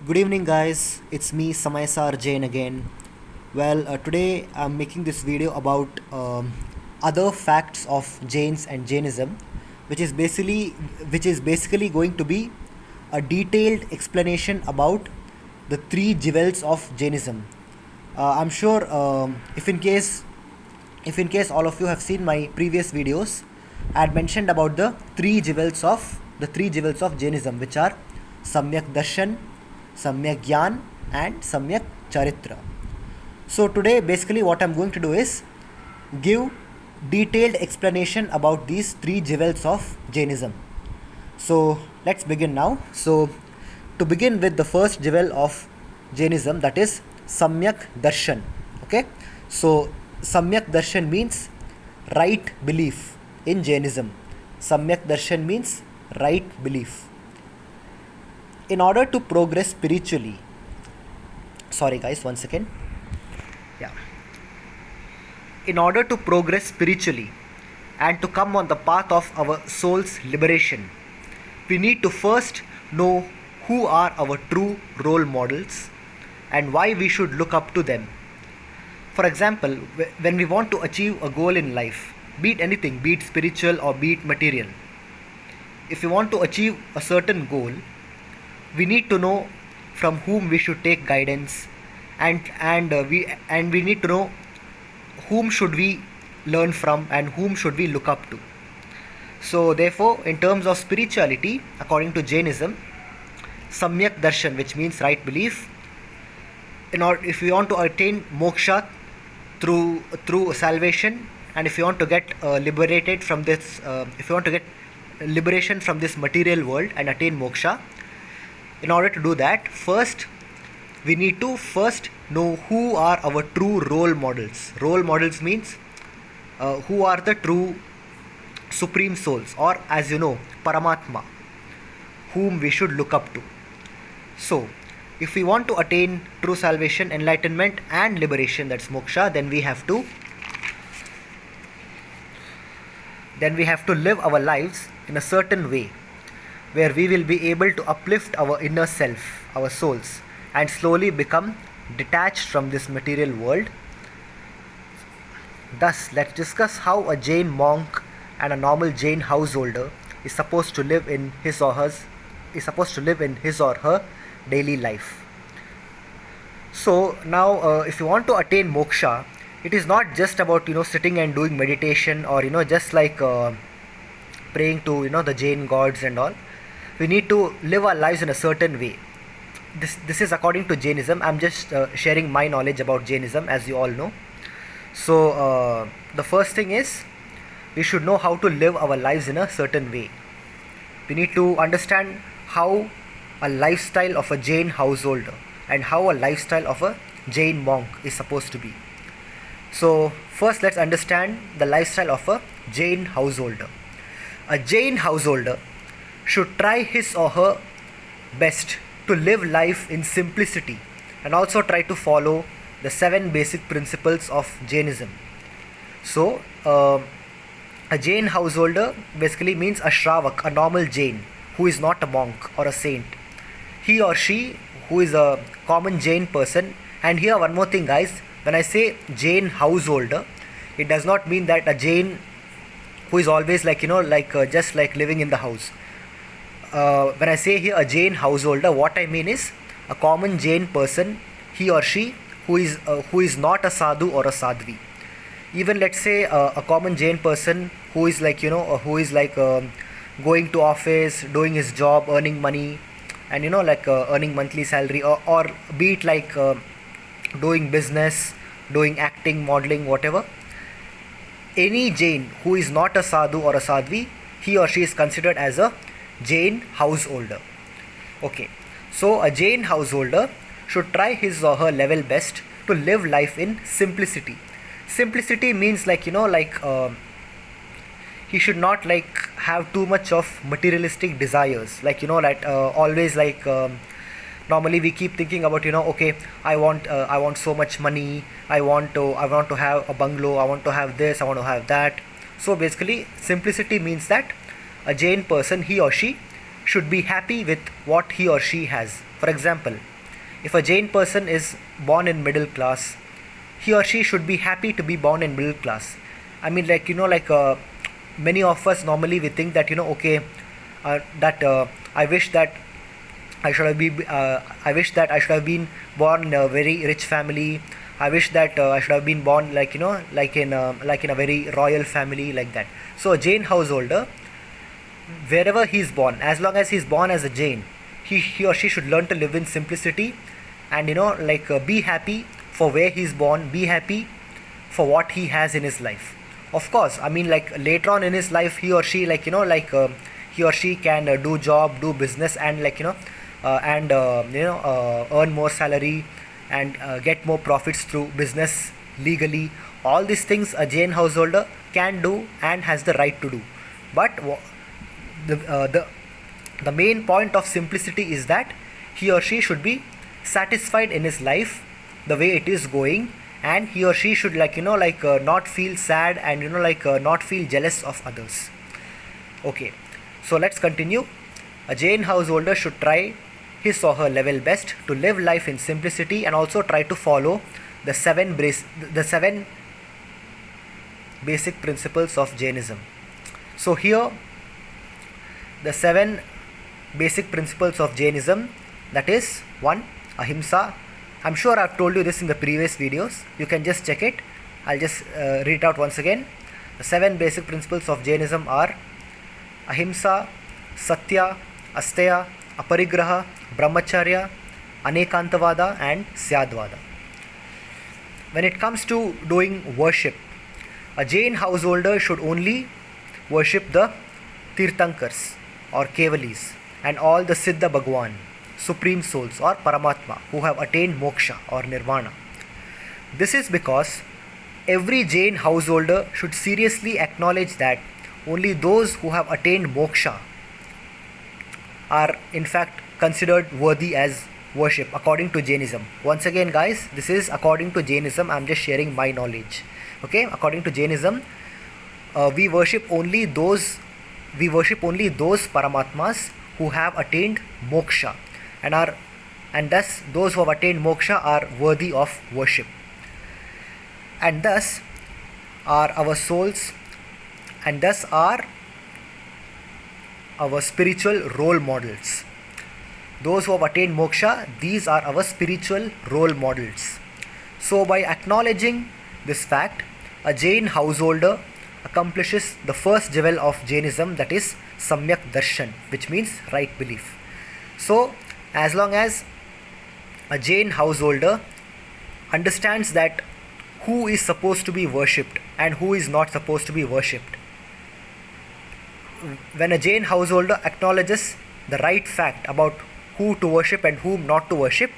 Good evening, guys. It's me, Samay Sar Jain again. Today I'm making this video about other facts of Jains and Jainism, which is basically going to be a detailed explanation about the three jewels of Jainism. I'm sure if in case all of you have seen my previous videos, I had mentioned about the three jewels of Jainism, which are Samyak Darshan, Samyak Gyan, and Samyak Charitra. So today, basically, what I'm going to do is give detailed explanation about these three jewels of Jainism. So let's begin now. So to begin with the first jewel of Jainism, that is Samyak Darshan. Okay. So Samyak Darshan means right belief in Jainism. Samyak Darshan means right belief. In order to progress spiritually, sorry guys, one second. Yeah. In order to progress spiritually and to come on the path of our soul's liberation, we need to first know who are our true role models and why we should look up to them. For example, when we want to achieve a goal in life, be it anything, be it spiritual or be it material, if we want to achieve a certain goal, we need to know from whom we should take guidance, and we need to know whom should we learn from and whom should we look up to. So therefore, in terms of spirituality, according to Jainism, Samyak Darshan, which means right belief, if we want to attain moksha through salvation, and if you want to get liberated from this, if you want to get liberation from this material world and attain moksha, in order to do that, first we need to first know who are our true role models. Role models means who are the true supreme souls, or as you know, Paramatma, whom we should look up to. So if we want to attain true salvation, enlightenment and liberation, that's moksha, then we have to live our lives in a certain way where we will be able to uplift our inner self, our souls, and slowly become detached from this material world. Thus, let's discuss how a Jain monk and a normal Jain householder is supposed to live in his or her daily life. So now, if you want to attain moksha, it is not just about sitting and doing meditation, or just like praying to the Jain gods and all. We need to live our lives in a certain way. This is according to Jainism. I'm just sharing my knowledge about Jainism, as you all know. So the first thing is, we should know how to live our lives in a certain way. We need to understand how a lifestyle of a Jain householder and how a lifestyle of a Jain monk is supposed to be. So first, let's understand the lifestyle of a Jain householder. A Jain householder should try his or her best to live life in simplicity and also try to follow the 7 basic principles of Jainism. So a Jain householder basically means a Shravak, a normal Jain who is not a monk or a saint. He or she who is a common Jain person. And here one more thing, guys, when I say Jain householder, it does not mean that a Jain who is always just like living in the house. When I say here a Jain householder, what I mean is a common Jain person, he or she who is not a sadhu or a sadhvi. Even let's say a common Jain person who is going to office, doing his job, earning money, and earning monthly salary, or be it doing business, doing acting, modeling, whatever. Any Jain who is not a sadhu or a sadhvi, he or she is considered as a Jain householder. Okay, so a Jain householder should try his or her level best to live life in simplicity. Simplicity means he should not have too much of materialistic desires, always normally we keep thinking about okay, I want so much money, I want to have a bungalow, I want to have this, I want to have that. So basically simplicity means that a Jain person, he or she should be happy with what he or she has. For example, if a Jain person is born in middle class, he or she should be happy to be born in middle class. I mean, like, many of us normally we think that, okay, that I wish that I wish that I should have been born in a very rich family. I wish that I should have been born, like in a very royal family, like that. So a Jain householder, wherever he is born, as long as he is born as a Jain, he or she should learn to live in simplicity, and be happy for where he is born, be happy for what he has in his life. Of course, I mean, like, later on in his life, he or she, he or she can do job, do business, and earn more salary, and get more profits through business legally. All these things a Jain householder can do and has the right to do. But the main point of simplicity is that he or she should be satisfied in his life the way it is going, and he or she should not feel sad, and not feel jealous of others. Okay, so let's continue. A Jain householder should try his or her level best to live life in simplicity, and also try to follow the seven basic principles of Jainism. So here, the 7 basic principles of Jainism, that is: 1. Ahimsa. I'm sure I've told you this in the previous videos. You can just check it. I'll just read it out once again. The 7 basic principles of Jainism are Ahimsa, Satya, Asteya, Aparigraha, Brahmacharya, Anekantavada, and Syadvada. When it comes to doing worship, a Jain householder should only worship the Tirthankars or Kevalis and all the Siddha Bhagwan, supreme souls or Paramatma, who have attained moksha or nirvana. This is because every Jain householder should seriously acknowledge that only those who have attained moksha are in fact considered worthy as worship according to Jainism. Once again, guys, this is according to Jainism. I'm just sharing my knowledge. Okay, according to Jainism, we worship only those Paramatmas who have attained moksha, and thus those who have attained moksha are worthy of worship, and thus are our souls, and thus are our spiritual role models. Those who have attained moksha, these are our spiritual role models. So by acknowledging this fact, a Jain householder accomplishes the first jewel of Jainism, that is Samyak Darshan, which means right belief. So as long as a Jain householder understands that who is supposed to be worshipped and who is not supposed to be worshipped, when a Jain householder acknowledges the right fact about who to worship and whom not to worship,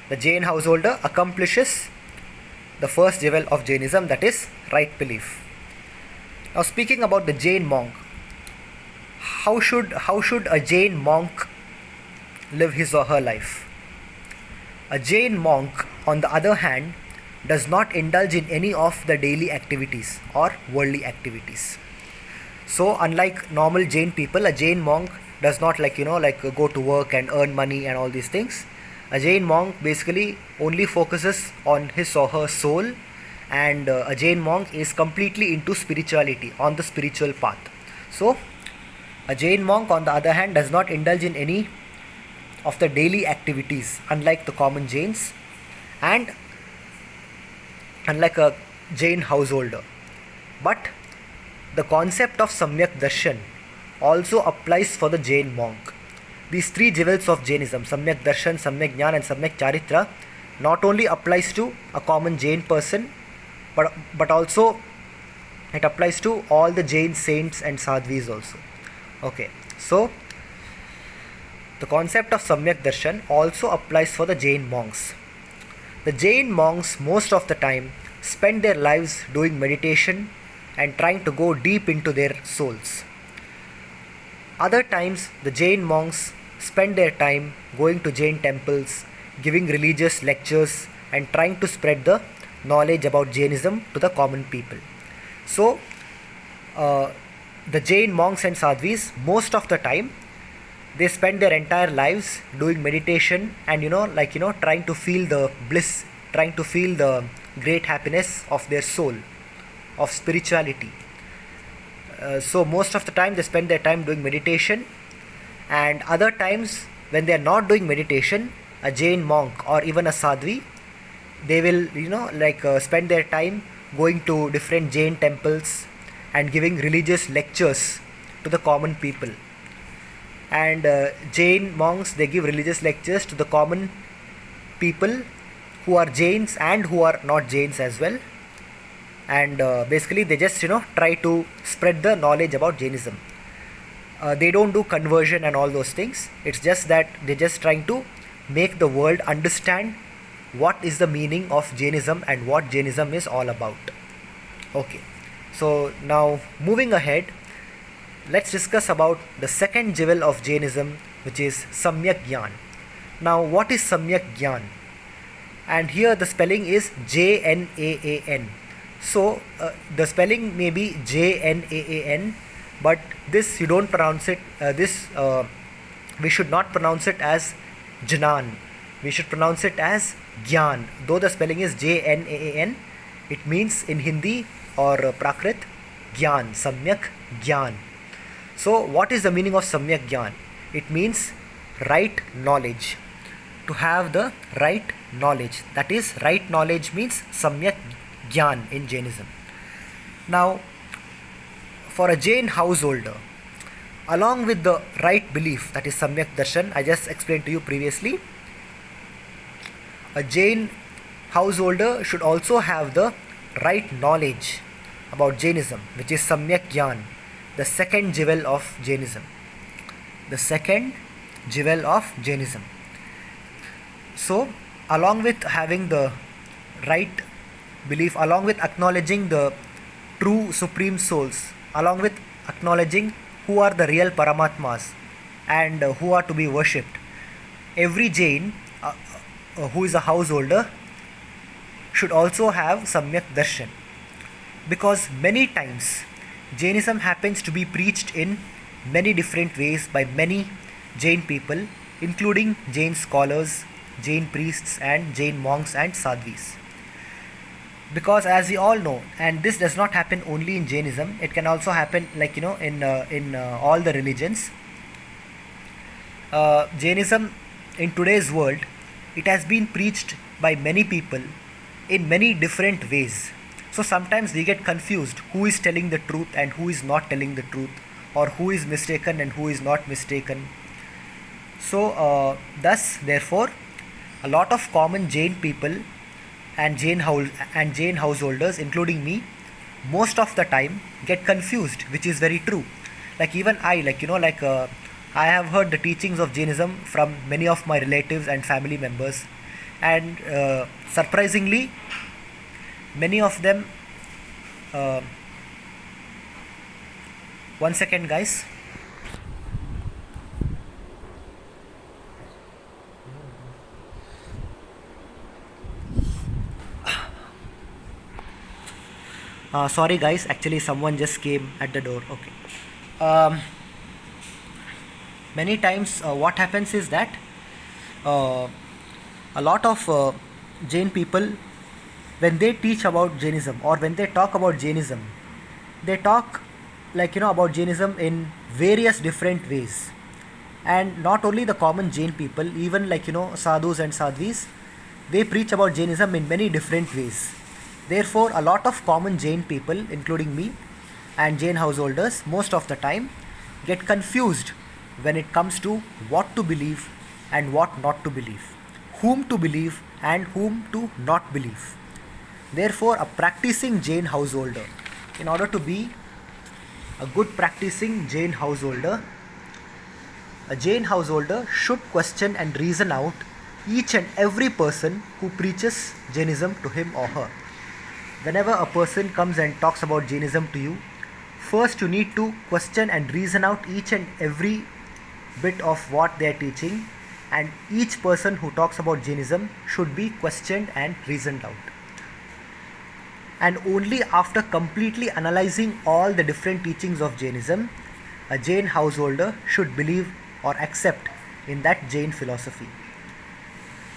the Jain householder accomplishes the first jewel of Jainism, that is right belief. Now, speaking about the Jain monk, how should a Jain monk live his or her life? A Jain monk, on the other hand, does not indulge in any of the daily activities or worldly activities. So unlike normal Jain people, a Jain monk does not go to work and earn money and all these things. A Jain monk basically only focuses on his or her soul, and a Jain monk is completely into spirituality, on the spiritual path. So a Jain monk, on the other hand, does not indulge in any of the daily activities, unlike the common Jains and unlike a Jain householder. But the concept of Samyak Darshan also applies for the Jain monk. These 3 jewels of Jainism, Samyak Darshan, Samyak Jnana, and Samyak Charitra, not only applies to a common Jain person, but also it applies to all the Jain saints and sadhvis also. Okay, so the concept of Samyak Darshan also applies for the Jain monks. The Jain monks most of the time spend their lives doing meditation and trying to go deep into their souls. Other times, the Jain monks spend their time going to Jain temples, giving religious lectures, and trying to spread the knowledge about Jainism to the common people. So, the Jain monks and sadhvis, most of the time, They spend their entire lives doing meditation and trying to feel the bliss, trying to feel the great happiness of their soul, of spirituality. So most of the time they spend their time doing meditation, and other times when they are not doing meditation, a Jain monk or even a sadhvi, they will spend their time going to different Jain temples and giving religious lectures to the common people. And Jain monks, they give religious lectures to the common people who are Jains and who are not Jains as well. And basically they just try to spread the knowledge about Jainism. They don't do conversion and all those things. It's just that they're just trying to make the world understand what is the meaning of Jainism and what Jainism is all about. Okay, so now moving ahead, let's discuss about the second jewel of Jainism, which is Samyak Gyan. Now, what is Samyak Gyan? And here the spelling is Jnaan. So the spelling may be Jnaan, but this you don't pronounce it. We should not pronounce it as Jnan. We should pronounce it as Gyan. Though the spelling is Jnaan, it means in Hindi or Prakrit Gyan, Samyak Gyan. So what is the meaning of Samyak Gyan? It means right knowledge. To have the right knowledge. That is, right knowledge means Samyak Gyan in Jainism. Now, for a Jain householder, along with the right belief, that is Samyak Darshan, I just explained to you previously, a Jain householder should also have the right knowledge about Jainism, which is Samyak Gyan, the second jewel of Jainism. The second jewel of Jainism. So, along with having the right belief, along with acknowledging the true supreme souls, along with acknowledging who are the real Paramatmas and who are to be worshipped, every Jain who is a householder should also have Samyak Darshan, because many times Jainism happens to be preached in many different ways by many Jain people, including Jain scholars, Jain priests and Jain monks and sadhvis. Because as we all know, and this does not happen only in Jainism, it can also happen in all the religions. Jainism in today's world, it has been preached by many people in many different ways. So sometimes we get confused who is telling the truth and who is not telling the truth, or who is mistaken and who is not mistaken. So thus therefore a lot of common Jain people and Jain householders, including me, most of the time get confused, which is very true. Like even I, I have heard the teachings of Jainism from many of my relatives and family members, and surprisingly, many of them. One second, guys. Sorry guys, actually someone just came at the door. Okay. Many times what happens is that a lot of Jain people, when they teach about Jainism or when they talk about Jainism, they talk about Jainism in various different ways. And not only the common Jain people, even sadhus and sadhvis, they preach about Jainism in many different ways. Therefore, a lot of common Jain people, including me and Jain householders, most of the time get confused when it comes to what to believe and what not to believe, whom to believe and whom to not believe. Therefore, a practicing Jain householder, in order to be a good practicing Jain householder, a Jain householder should question and reason out each and every person who preaches Jainism to him or her. Whenever a person comes and talks about Jainism to you, first you need to question and reason out each and every bit of what they are teaching, and each person who talks about Jainism should be questioned and reasoned out. And only after completely analyzing all the different teachings of Jainism, a Jain householder should believe or accept in that Jain philosophy,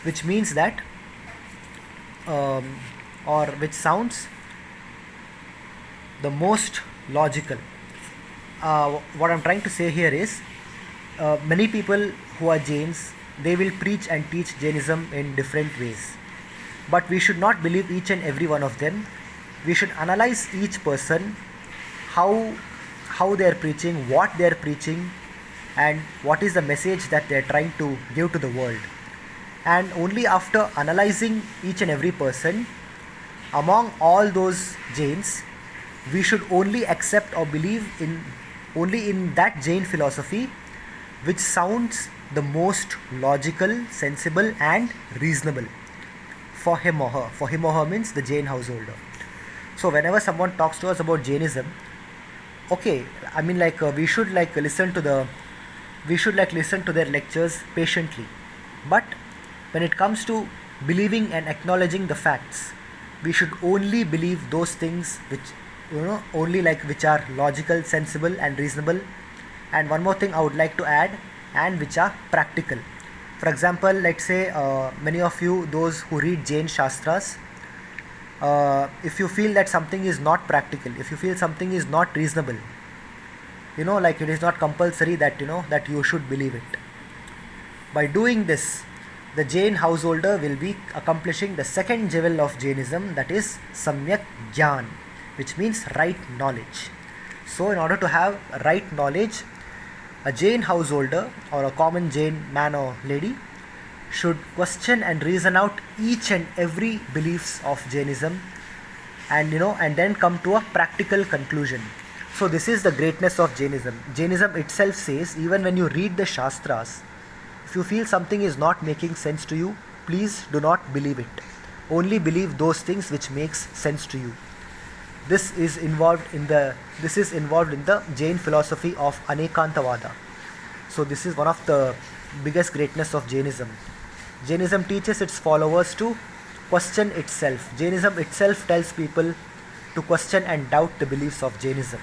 which means that or which sounds the most logical. What I'm trying to say here is many people who are Jains, they will preach and teach Jainism in different ways, but we should not believe each and every one of them. We should analyze each person, how they are preaching, what they are preaching, and what is the message that they are trying to give to the world. And only after analyzing each and every person among all those Jains, we should only accept or believe in only in that Jain philosophy which sounds the most logical, sensible, and reasonable for him or her. For him or her means the Jain householder. So whenever someone talks to us about Jainism, okay, I mean we should listen to their lectures patiently. But when it comes to believing and acknowledging the facts, we should only believe those things which only which are logical, sensible, and reasonable. And one more thing I would like to add, and which are practical. For example, let's say many of you, those who read Jain Shastras, if you feel that something is not practical, if you feel something is not reasonable, it is not compulsory that that you should believe it. By doing this, the Jain householder will be accomplishing the second jewel of Jainism, that is Samyak Gyan, which means right knowledge. So in order to have right knowledge, a Jain householder or a common Jain man or lady should question and reason out each and every beliefs of Jainism, and and then come to a practical conclusion. So this is the greatness of Jainism. Jainism itself says, even when you read the Shastras, if you feel something is not making sense to you, please do not believe it. Only believe those things which makes sense to you. This is involved in the Jain philosophy of Anekantavada. So this is one of the biggest greatness of Jainism. Jainism teaches its followers to question itself. Jainism itself tells people to question and doubt the beliefs of Jainism.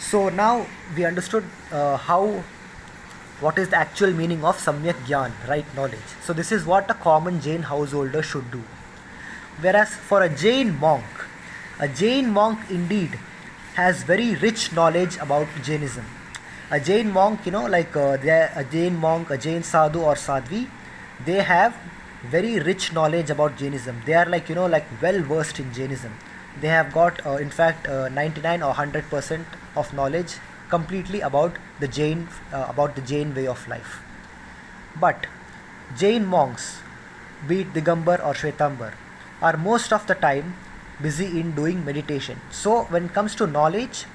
So now we understood what is the actual meaning of Samyak Gyan, right knowledge. So this is what a common Jain householder should do. Whereas for a Jain monk indeed has very rich knowledge about Jainism. A Jain monk, a Jain monk, a Jain sadhu or sadhvi, they have very rich knowledge about Jainism. They are well versed in Jainism. They have got in fact 99 or 100% of knowledge completely about the Jain way of life. But Jain monks, be it Digambar or Shwetambar, are most of the time busy in doing meditation. So when it comes to knowledge,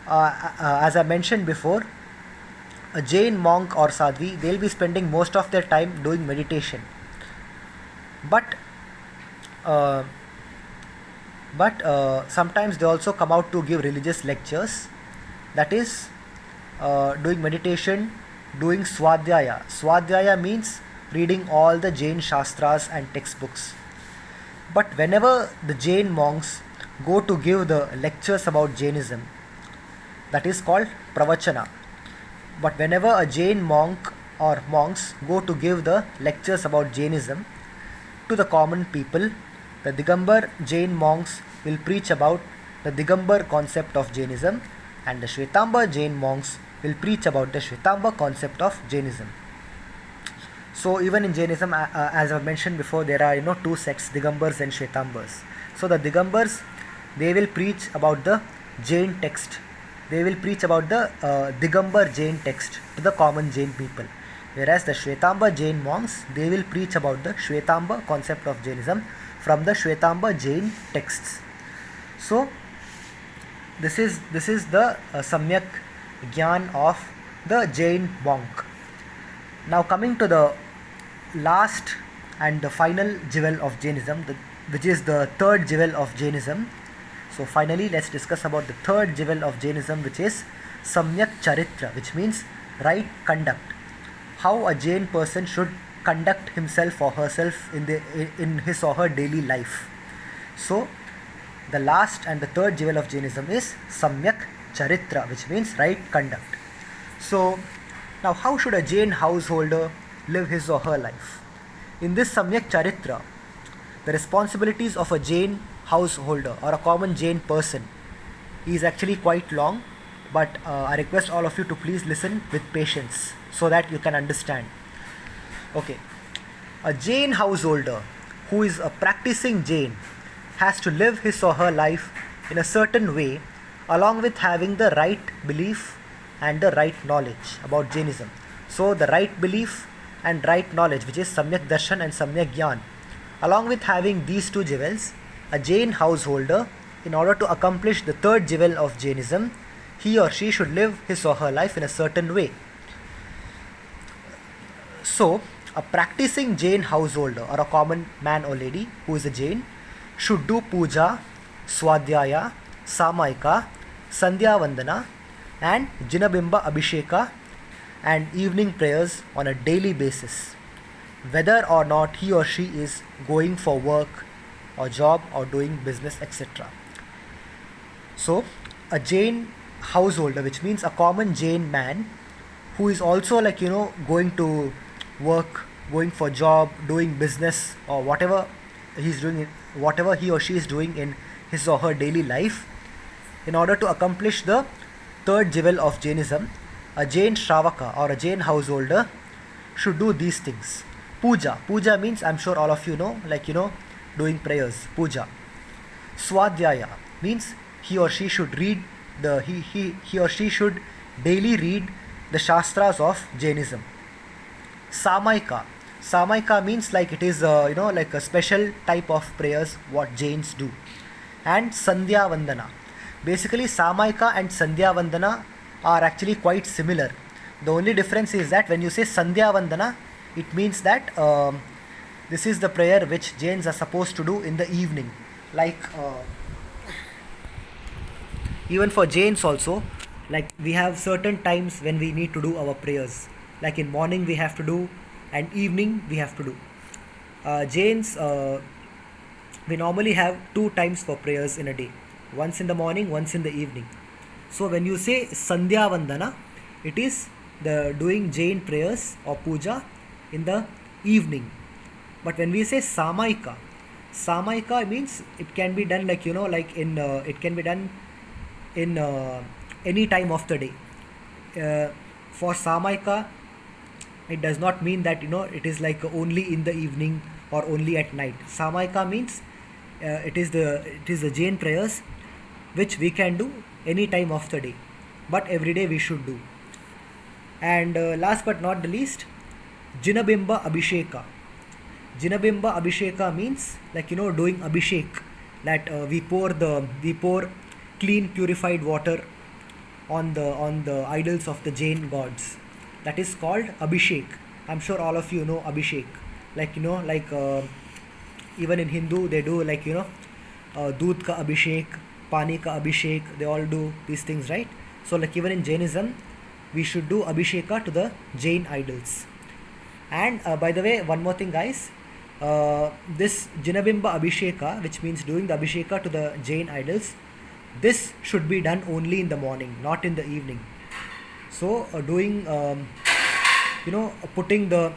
as I mentioned before, a Jain monk or sadhvi, they'll be spending most of their time doing meditation. But sometimes they also come out to give religious lectures, that is doing meditation, doing swadhyaya. Swadhyaya means reading all the Jain Shastras and textbooks. But whenever the Jain monks go to give the lectures about Jainism, that is called pravachana. But whenever a Jain monk or monks go to give the lectures about Jainism to the common people, the Digambar Jain monks will preach about the Digambar concept of Jainism, and the Shwetambar Jain monks will preach about the Shwetambar concept of Jainism. So even in Jainism, as I mentioned before, there are two sects, Digambars and Shwetambars. So the Digambars, they will preach about the Jain text. They will preach about the Digambar Jain text to the common Jain people. Whereas the Shwetambar Jain monks, they will preach about the Shwetambar concept of Jainism from the Shwetambar Jain texts. So this is the Samyak Gyan of the Jain monk. Now coming to the last and the final jewel of Jainism, which is the third jewel of Jainism. So finally let's discuss about the third jewel of Jainism, which is Samyak Charitra, which means right conduct. How a Jain person should conduct himself or herself in his or her daily life. So the last and the third jewel of Jainism is Samyak Charitra, which means right conduct. So Now, how should a Jain householder live his or her life? In this Samyak Charitra, the responsibilities of a Jain householder or a common Jain person is actually quite long, but I request all of you to please listen with patience so that you can understand. Okay, a Jain householder who is a practicing Jain has to live his or her life in a certain way along with having the right belief and the right knowledge about Jainism. So, the right belief and right knowledge, which is Samyak Darshan and Samyak Gyan, along with having these two jewels, a Jain householder, in order to accomplish the third jewel of Jainism, he or she should live his or her life in a certain way. So, a practicing Jain householder or a common man or lady who is a Jain should do puja, swadhyaya, samaika, sandhya vandana, and jinabimba abhisheka and evening prayers on a daily basis, whether or not he or she is going for work or job or doing business, etc. So, a Jain householder, which means a common Jain man who is also going to work, going for job, doing business, or whatever he's doing, whatever he or she is doing in his or her daily life, in order to accomplish the third jewel of Jainism, a Jain Shravaka or a Jain householder should do these things. Puja. Puja means, I'm sure all of you know, doing prayers. Puja. Swadhyaya means he or she should read he or she should daily read the Shastras of Jainism. Samaika. Samaika means it is like a special type of prayers what Jains do. And Sandhya Vandana. Basically, Samaika and Sandhya Vandana are actually quite similar. The only difference is that when you say Sandhya Vandana, it means that this is the prayer which Jains are supposed to do in the evening. Even for Jains also, we have certain times when we need to do our prayers. Like in morning we have to do, and evening we have to do. Jains, we normally have 2 times for prayers in a day. Once in the morning, once in the evening. So when you say Sandhya Vandana, it is the doing Jain prayers or puja in the evening. But when we say Samaika, Samaika means it can be done it can be done in any time of the day. For Samaika, it does not mean that it is only in the evening or only at night. Samaika means it is the Jain prayers which we can do any time of the day, but every day we should do. And last but not the least, Jinabimba Abhisheka. Jinabimba Abhisheka means doing Abhishek, that we pour clean purified water on the idols of the Jain gods. That is called Abhishek. I'm sure all of you know Abhishek. Even in Hindu they do Doodh ka Abhishek, Pani ka Abhishek, they all do these things, right? So even in Jainism, we should do Abhisheka to the Jain idols. And by the way, one more thing guys, this Jinabimba Abhisheka, which means doing the Abhisheka to the Jain idols, this should be done only in the morning, not in the evening. So doing putting the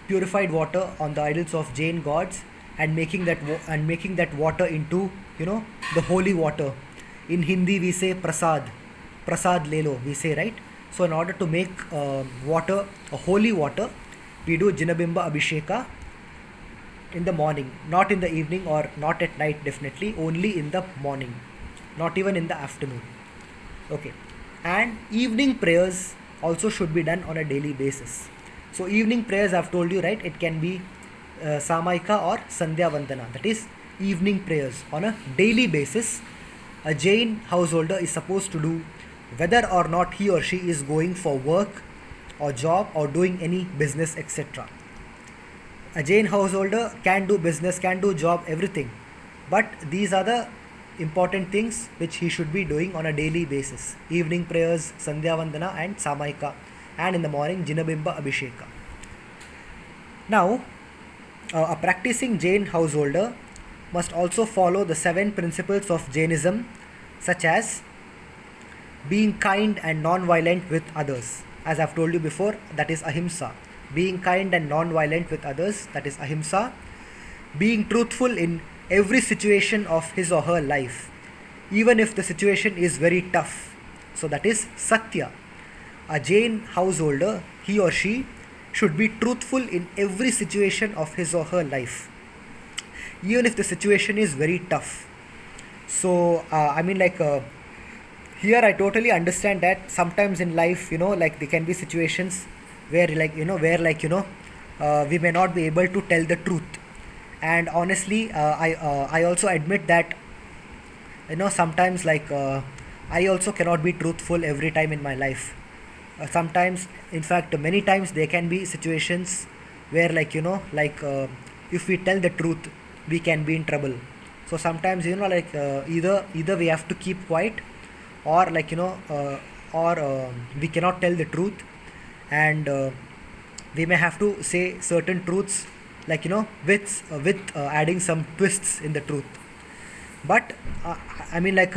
purified water on the idols of Jain gods and making that water into the holy water. In Hindi we say prasad lelo, we say, right? So in order to make water a holy water, we do Jinabimba Abhisheka in the morning, not in the evening or not at night, definitely only in the morning, not even in the afternoon. Okay. And evening prayers also should be done on a daily basis. So evening prayers, I've told you, right, it can be Samaika or Sandhya Vandana, that is evening prayers on a daily basis. A Jain householder is supposed to do, whether or not he or she is going for work or job or doing any business, etc. A Jain householder can do business, can do job, everything, but these are the important things which he should be doing on a daily basis. Evening prayers, Sandhya Vandana and Samaika, and in the morning Jinabimba Abhisheka. Now, a practicing Jain householder must also follow the 7 principles of Jainism, such as being kind and non-violent with others. as I've told you before, that is ahimsa. Being kind and non-violent with others, that is ahimsa. Being truthful in every situation of his or her life, even if the situation is very tough, so that is satya. A Jain householder, he or she should be truthful in every situation of his or her life, even if the situation is very tough. So here I totally understand that sometimes in life, like there can be situations where we may not be able to tell the truth. And honestly, I also admit that sometimes I also cannot be truthful every time in my life. Sometimes, in fact many times, there can be situations where if we tell the truth, we can be in trouble. So sometimes, either we have to keep quiet, or we cannot tell the truth, and we may have to say certain truths, with adding some twists in the truth. But I mean like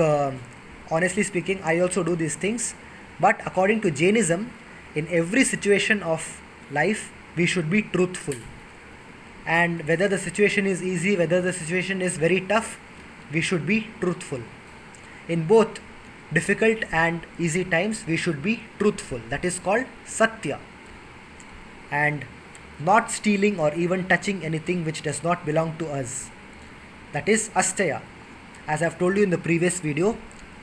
honestly speaking, I also do these things. But according to Jainism, in every situation of life, we should be truthful. And whether the situation is easy, whether the situation is very tough, we should be truthful. In both difficult and easy times, we should be truthful. That is called satya. And not stealing or even touching anything which does not belong to us. That is asteya. As I've told you in the previous video,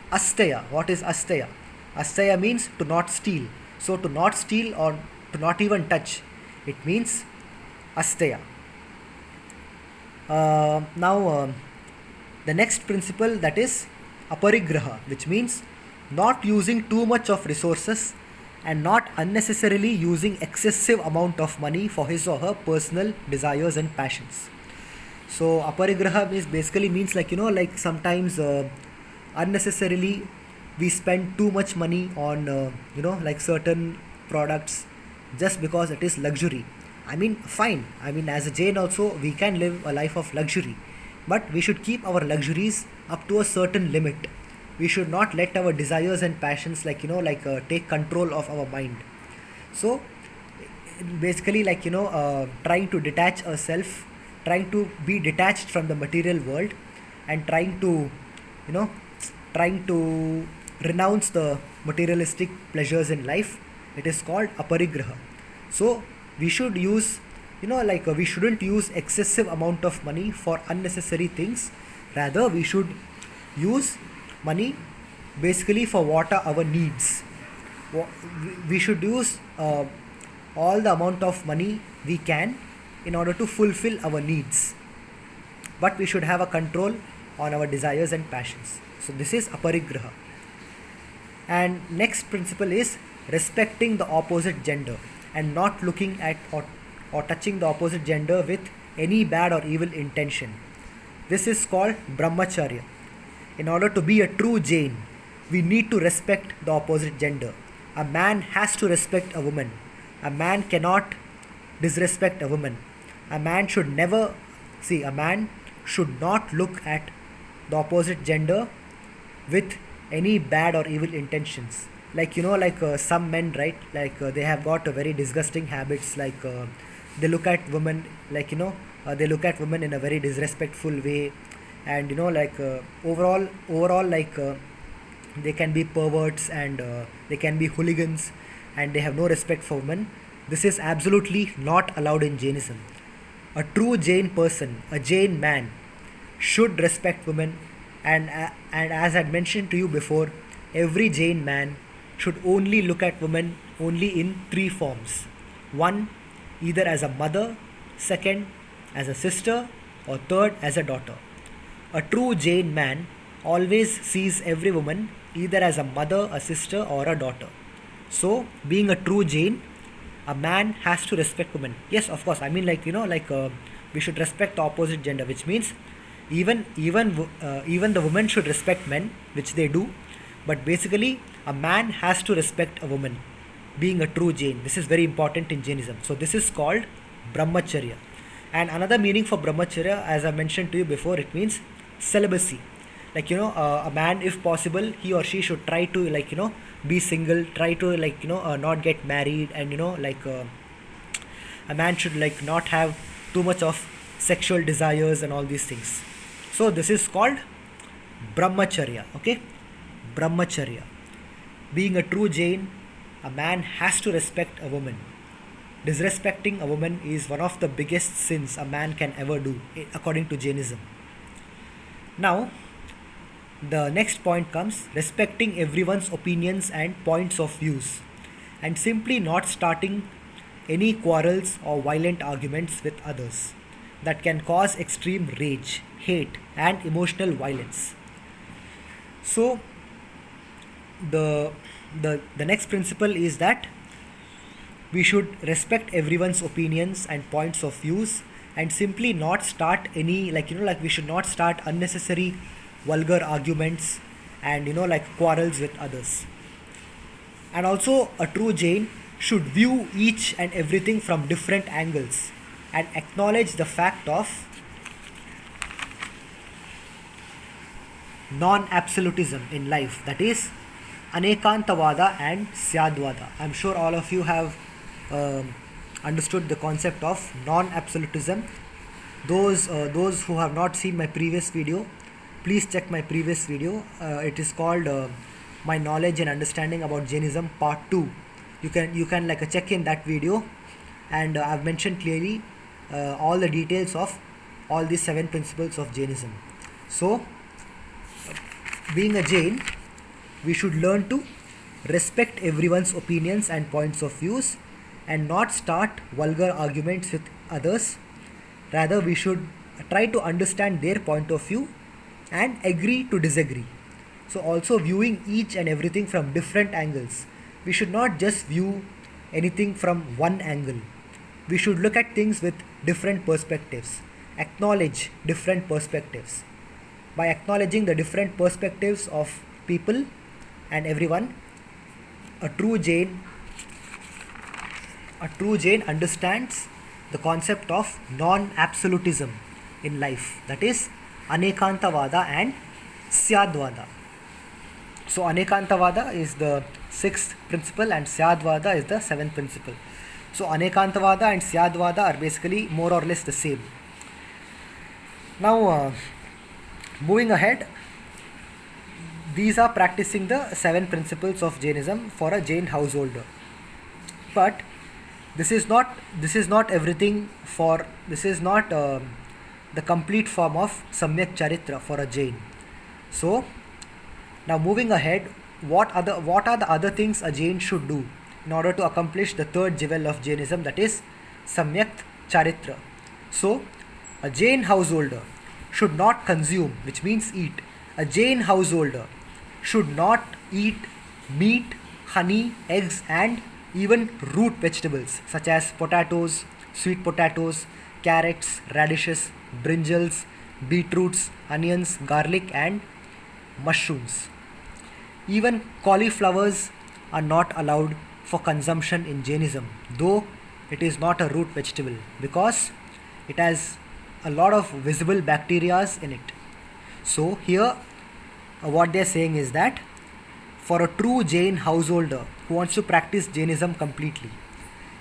asteya. What is asteya? Asteya means to not steal. So to not steal or to not even touch, it means asteya. Now the next principle, that is aparigraha, which means not using too much of resources and not unnecessarily using excessive amount of money for his or her personal desires and passions. So aparigraha is basically means sometimes unnecessarily we spend too much money on certain products just because it is luxury. I mean, fine. I mean, as a Jain also, we can live a life of luxury, but we should keep our luxuries up to a certain limit. We should not let our desires and passions take control of our mind. So basically trying to detach ourselves, trying to be detached from the material world, and trying to renounce the materialistic pleasures in life, it is called aparigraha. So we should use we shouldn't use excessive amount of money for unnecessary things. Rather, we should use money basically for what are our needs. We should use all the amount of money we can in order to fulfill our needs, but we should have a control on our desires and passions. So this is aparigraha. And next principle is respecting the opposite gender and not looking at or touching the opposite gender with any bad or evil intention. This is called brahmacharya. In order to be a true Jain, we need to respect the opposite gender. A man has to respect a woman. A man cannot disrespect a woman. A man should not look at the opposite gender with any bad or evil intentions. Some men, right, they have got a very disgusting habits, they look at women they look at women in a very disrespectful way, and overall they can be perverts, and they can be hooligans, and they have no respect for women. This is absolutely not allowed in Jainism. A true Jain person, a Jain man, should respect women, and as I had mentioned to you before, every Jain man should only look at women only in three forms. One, either as a mother; second, as a sister; or third, as a daughter. A true Jain man always sees every woman either as a mother, a sister, or a daughter. So, being a true Jain, a man has to respect women. Yes, of course. I mean, we should respect the opposite gender, which means even the women should respect men, which they do. But basically, a man has to respect a woman. Being a true Jain, this is very important in Jainism. So this is called brahmacharya. And another meaning for brahmacharya, as I mentioned to you before, it means celibacy. A man, if possible, he or she should try to be single, try to not get married, and a man should not have too much of sexual desires and all these things. So this is called brahmacharya. Okay, brahmacharya. Being a true Jain, a man has to respect a woman. Disrespecting a woman is one of the biggest sins a man can ever do, according to Jainism. Now, the next point comes respecting everyone's opinions and points of views, and simply not starting any quarrels or violent arguments with others that can cause extreme rage, hate, and emotional violence. So, the next principle is that we should respect everyone's opinions and points of views, and simply not start any we should not start unnecessary vulgar arguments and quarrels with others. And also, a true Jain should view each and everything from different angles and acknowledge the fact of non-absolutism in life, that is Anekantavada and Syadvada. I'm sure all of you have understood the concept of non-absolutism. Those who have not seen my previous video, please check my previous video. It is called My Knowledge and Understanding About Jainism Part 2. You can check in that video, and I've mentioned clearly all the details of all these 7 principles of Jainism. So, being a Jain, we should learn to respect everyone's opinions and points of views and not start vulgar arguments with others. Rather, we should try to understand their point of view and agree to disagree. So also viewing each and everything from different angles. We should not just view anything from one angle. We should look at things with different perspectives. Acknowledge different perspectives. By acknowledging the different perspectives of people and everyone, a true Jain understands the concept of non-absolutism in life, that is Anekantavada and Syadvada. So Anekantavada is the 6th principle and Syadvada is the 7th principle. So Anekantavada and Syadvada are basically more or less the same. Now moving ahead, these are practicing the 7 principles of Jainism for a Jain householder. But this is not everything for, this is not the complete form of Samyak Charitra for a Jain. So now moving ahead, what are the other things a Jain should do in order to accomplish the 3rd jewel of Jainism, that is Samyak Charitra. So a Jain householder should not consume, which means eat. A Jain householder should not eat meat, honey, eggs, and even root vegetables such as potatoes, sweet potatoes, carrots, radishes, brinjals, beetroots, onions, garlic, and mushrooms. Even cauliflowers are not allowed for consumption in Jainism, though it is not a root vegetable, because it has a lot of visible bacteria in it. So here what they are saying is that for a true Jain householder who wants to practice Jainism completely,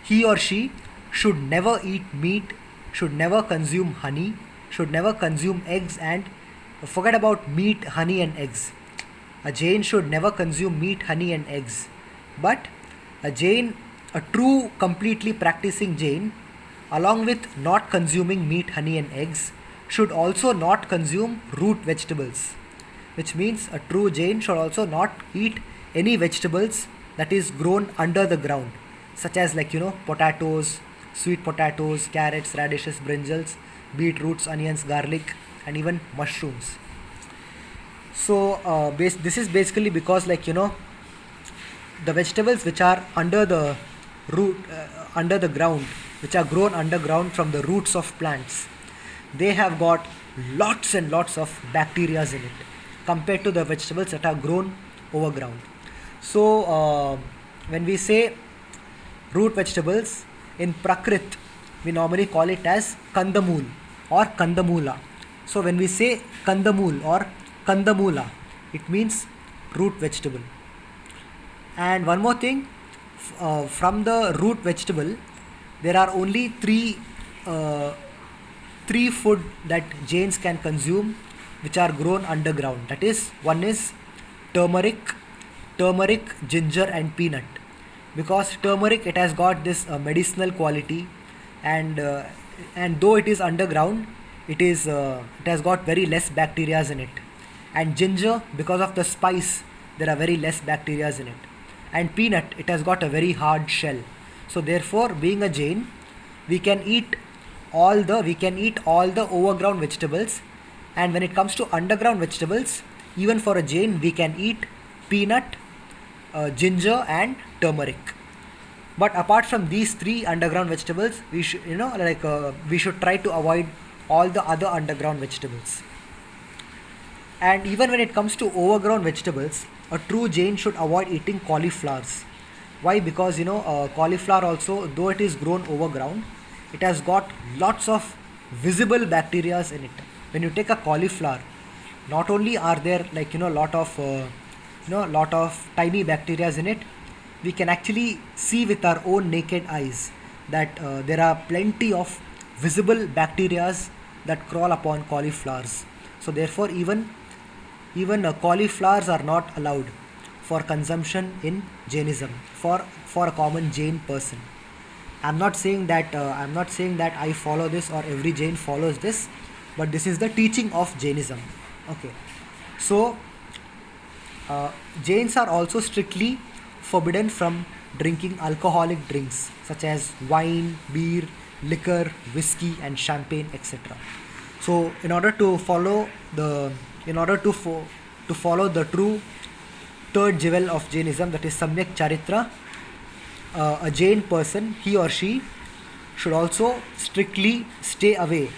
he or she should never eat meat, should never consume honey, should never consume eggs, and forget about meat, honey, and eggs. A Jain should never consume meat, honey, and eggs. But a Jain, a true completely practicing Jain, along with not consuming meat, honey, and eggs, should also not consume root vegetables, which means a true Jain should also not eat any vegetables that is grown under the ground, such as potatoes, sweet potatoes, carrots, radishes, brinjals, beetroots, onions, garlic, and even mushrooms. So this is basically because the vegetables which are under the root, under the ground, which are grown underground from the roots of plants, they have got lots and lots of bacteria in it compared to the vegetables that are grown over ground. So when we say root vegetables in Prakrit, we normally call it as Kandamul or Kandamula. So when we say Kandamul or Kandamula, it means root vegetable. And one more thing, from the root vegetable, there are only uh, three food that Jains can consume, which are grown underground. That is, one is turmeric, ginger, and peanut. Because turmeric, it has got this medicinal quality, and though it is underground, it has got very less bacteria in it. And ginger, because of the spice, there are very less bacteria in it. And peanut, it has got a very hard shell. So therefore, being a Jain, we can eat all the overground vegetables. And when it comes to underground vegetables, even for a Jain, we can eat peanut, ginger, and turmeric. But apart from these three underground vegetables, we should try to avoid all the other underground vegetables. And even when it comes to overgrown vegetables, a true Jain should avoid eating cauliflowers. Why? Because cauliflower also, though it is grown overground, it has got lots of visible bacteria in it. When you take a cauliflower, not only are there lot of tiny bacteria in it, we can actually see with our own naked eyes that there are plenty of visible bacteria that crawl upon cauliflowers. So therefore, even cauliflowers are not allowed for consumption in Jainism for a common Jain person. I'm not saying that I follow this or every Jain follows this, but this is the teaching of Jainism. Okay, so Jains are also strictly forbidden from drinking alcoholic drinks such as wine, beer, liquor, whiskey, and champagne, etc. So, in order to follow the true third jewel of Jainism, that is Samyak Charitra, a Jain person, he or she should also strictly stay away,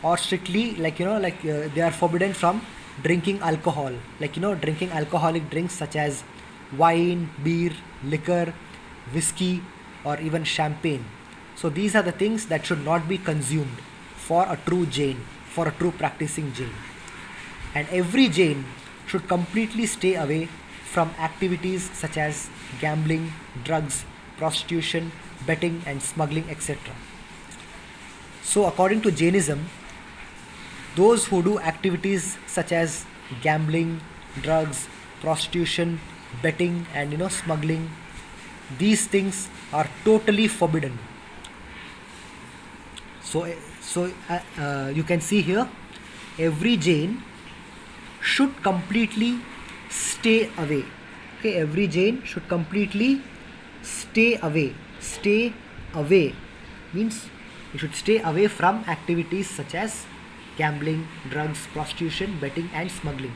or strictly they are forbidden from drinking alcohol, drinking alcoholic drinks such as wine, beer, liquor, whiskey, or even champagne. So these are the things that should not be consumed for a true Jain, for a true practicing Jain. And every Jain should completely stay away from activities such as gambling, drugs, prostitution, betting, and smuggling, etc. So according to Jainism, those who do activities such as gambling, drugs, prostitution, betting, and smuggling, these things are totally forbidden. So you can see here, every Jain should completely stay away. Okay, every Jain should completely stay away. Stay away means you should stay away from activities such as gambling, drugs, prostitution, betting, and smuggling.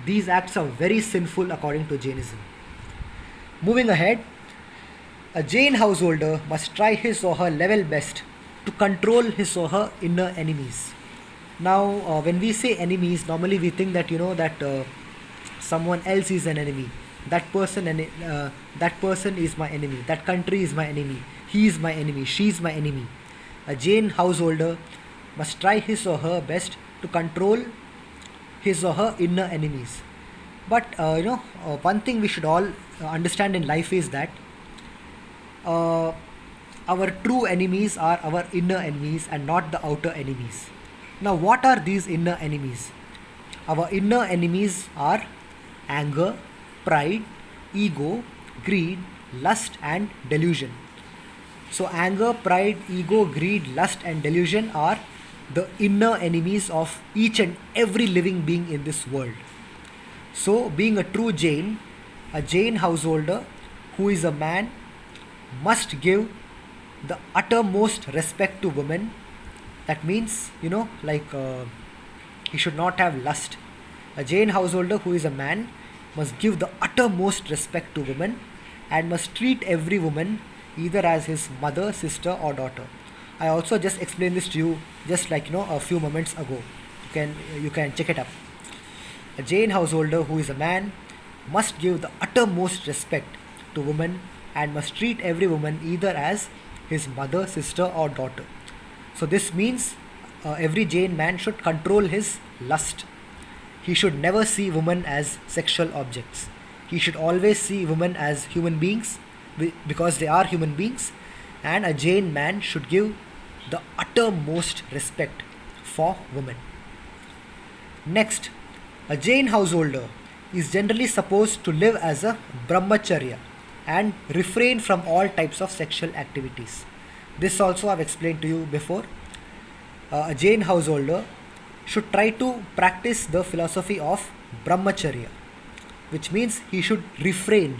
These acts are very sinful according to Jainism. Moving ahead, a Jain householder must try his or her level best to control his or her inner enemies. Now, when we say enemies, normally we think that someone else is an enemy. That person is my enemy. That country is my enemy. He is my enemy. She is my enemy. A Jain householder must try his or her best to control his or her inner enemies. But one thing we should all understand in life is that uh, our true enemies are our inner enemies and not the outer enemies. Now, what are these inner enemies? Our inner enemies are anger, pride, ego, greed, lust, and delusion. So, anger, pride, ego, greed, lust, and delusion are the inner enemies of each and every living being in this world. So, being a true Jain, a Jain householder who is a man must give the uttermost respect to women. That means, he should not have lust. A Jain householder who is a man must give the uttermost respect to women and must treat every woman either as his mother, sister, or daughter. I also just explained this to you just a few moments ago. You can check it up. A Jain householder who is a man must give the uttermost respect to women and must treat every woman either as his mother, sister, or daughter. So this means every Jain man should control his lust. He should never see women as sexual objects. He should always see women as human beings because they are human beings, and a Jain man should give the uttermost respect for women. Next, a Jain householder is generally supposed to live as a brahmacharya and refrain from all types of sexual activities. This also I've explained to you before. A Jain householder should try to practice the philosophy of brahmacharya, which means he should refrain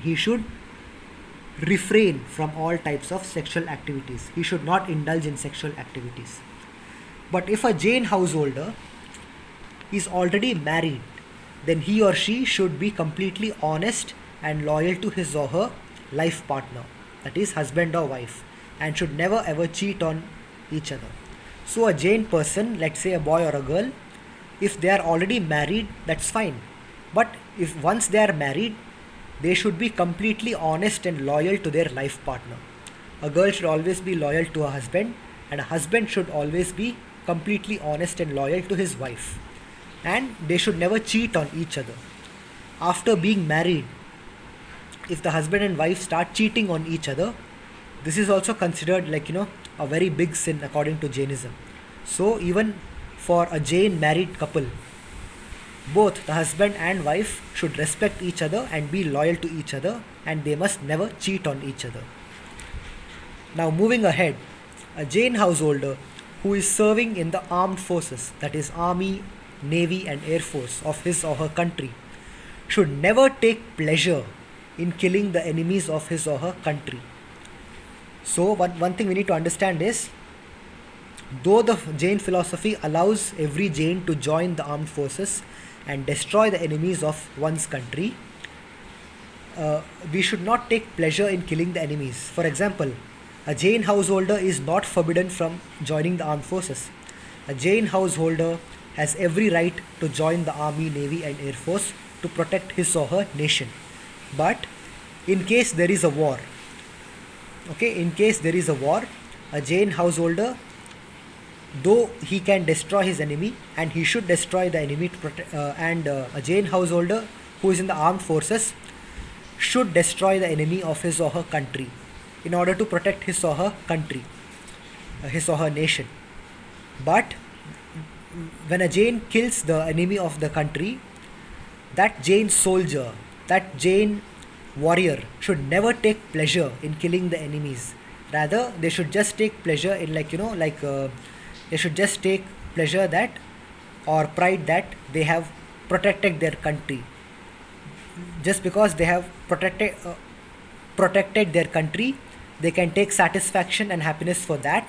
from all types of sexual activities. He should not indulge in sexual activities. But if a Jain householder is already married, then he or she should be completely honest and loyal to his or her life partner, that is, husband or wife, and should never ever cheat on each other. So, a Jain person, let's say a boy or a girl, if they are already married, that's fine. But if once they are married, they should be completely honest and loyal to their life partner. A girl should always be loyal to her husband, and a husband should always be completely honest and loyal to his wife. And they should never cheat on each other. After being married, if the husband and wife start cheating on each other, this is also considered a very big sin according to Jainism. So even for a Jain married couple, both the husband and wife should respect each other and be loyal to each other, and they must never cheat on each other. Now moving ahead, a Jain householder who is serving in the armed forces, that is army, navy and air force of his or her country, should never take pleasure in killing the enemies of his or her country. So one thing we need to understand is, though the Jain philosophy allows every Jain to join the armed forces and destroy the enemies of one's country, we should not take pleasure in killing the enemies. For example, a Jain householder is not forbidden from joining the armed forces. A Jain householder has every right to join the army, navy and air force to protect his or her nation. But in case there is a war, a Jain householder, though he can destroy his enemy, and he should destroy the enemy to protect, a Jain householder who is in the armed forces should destroy the enemy of his or her country in order to protect his or her country, his or her nation. But when a Jain kills the enemy of the country, that Jain soldier, that Jain warrior should never take pleasure in killing the enemies. Rather, they should just take pleasure in they should just take pleasure that, or pride that, they have protected their country. Just because they have protected their country, they can take satisfaction and happiness for that,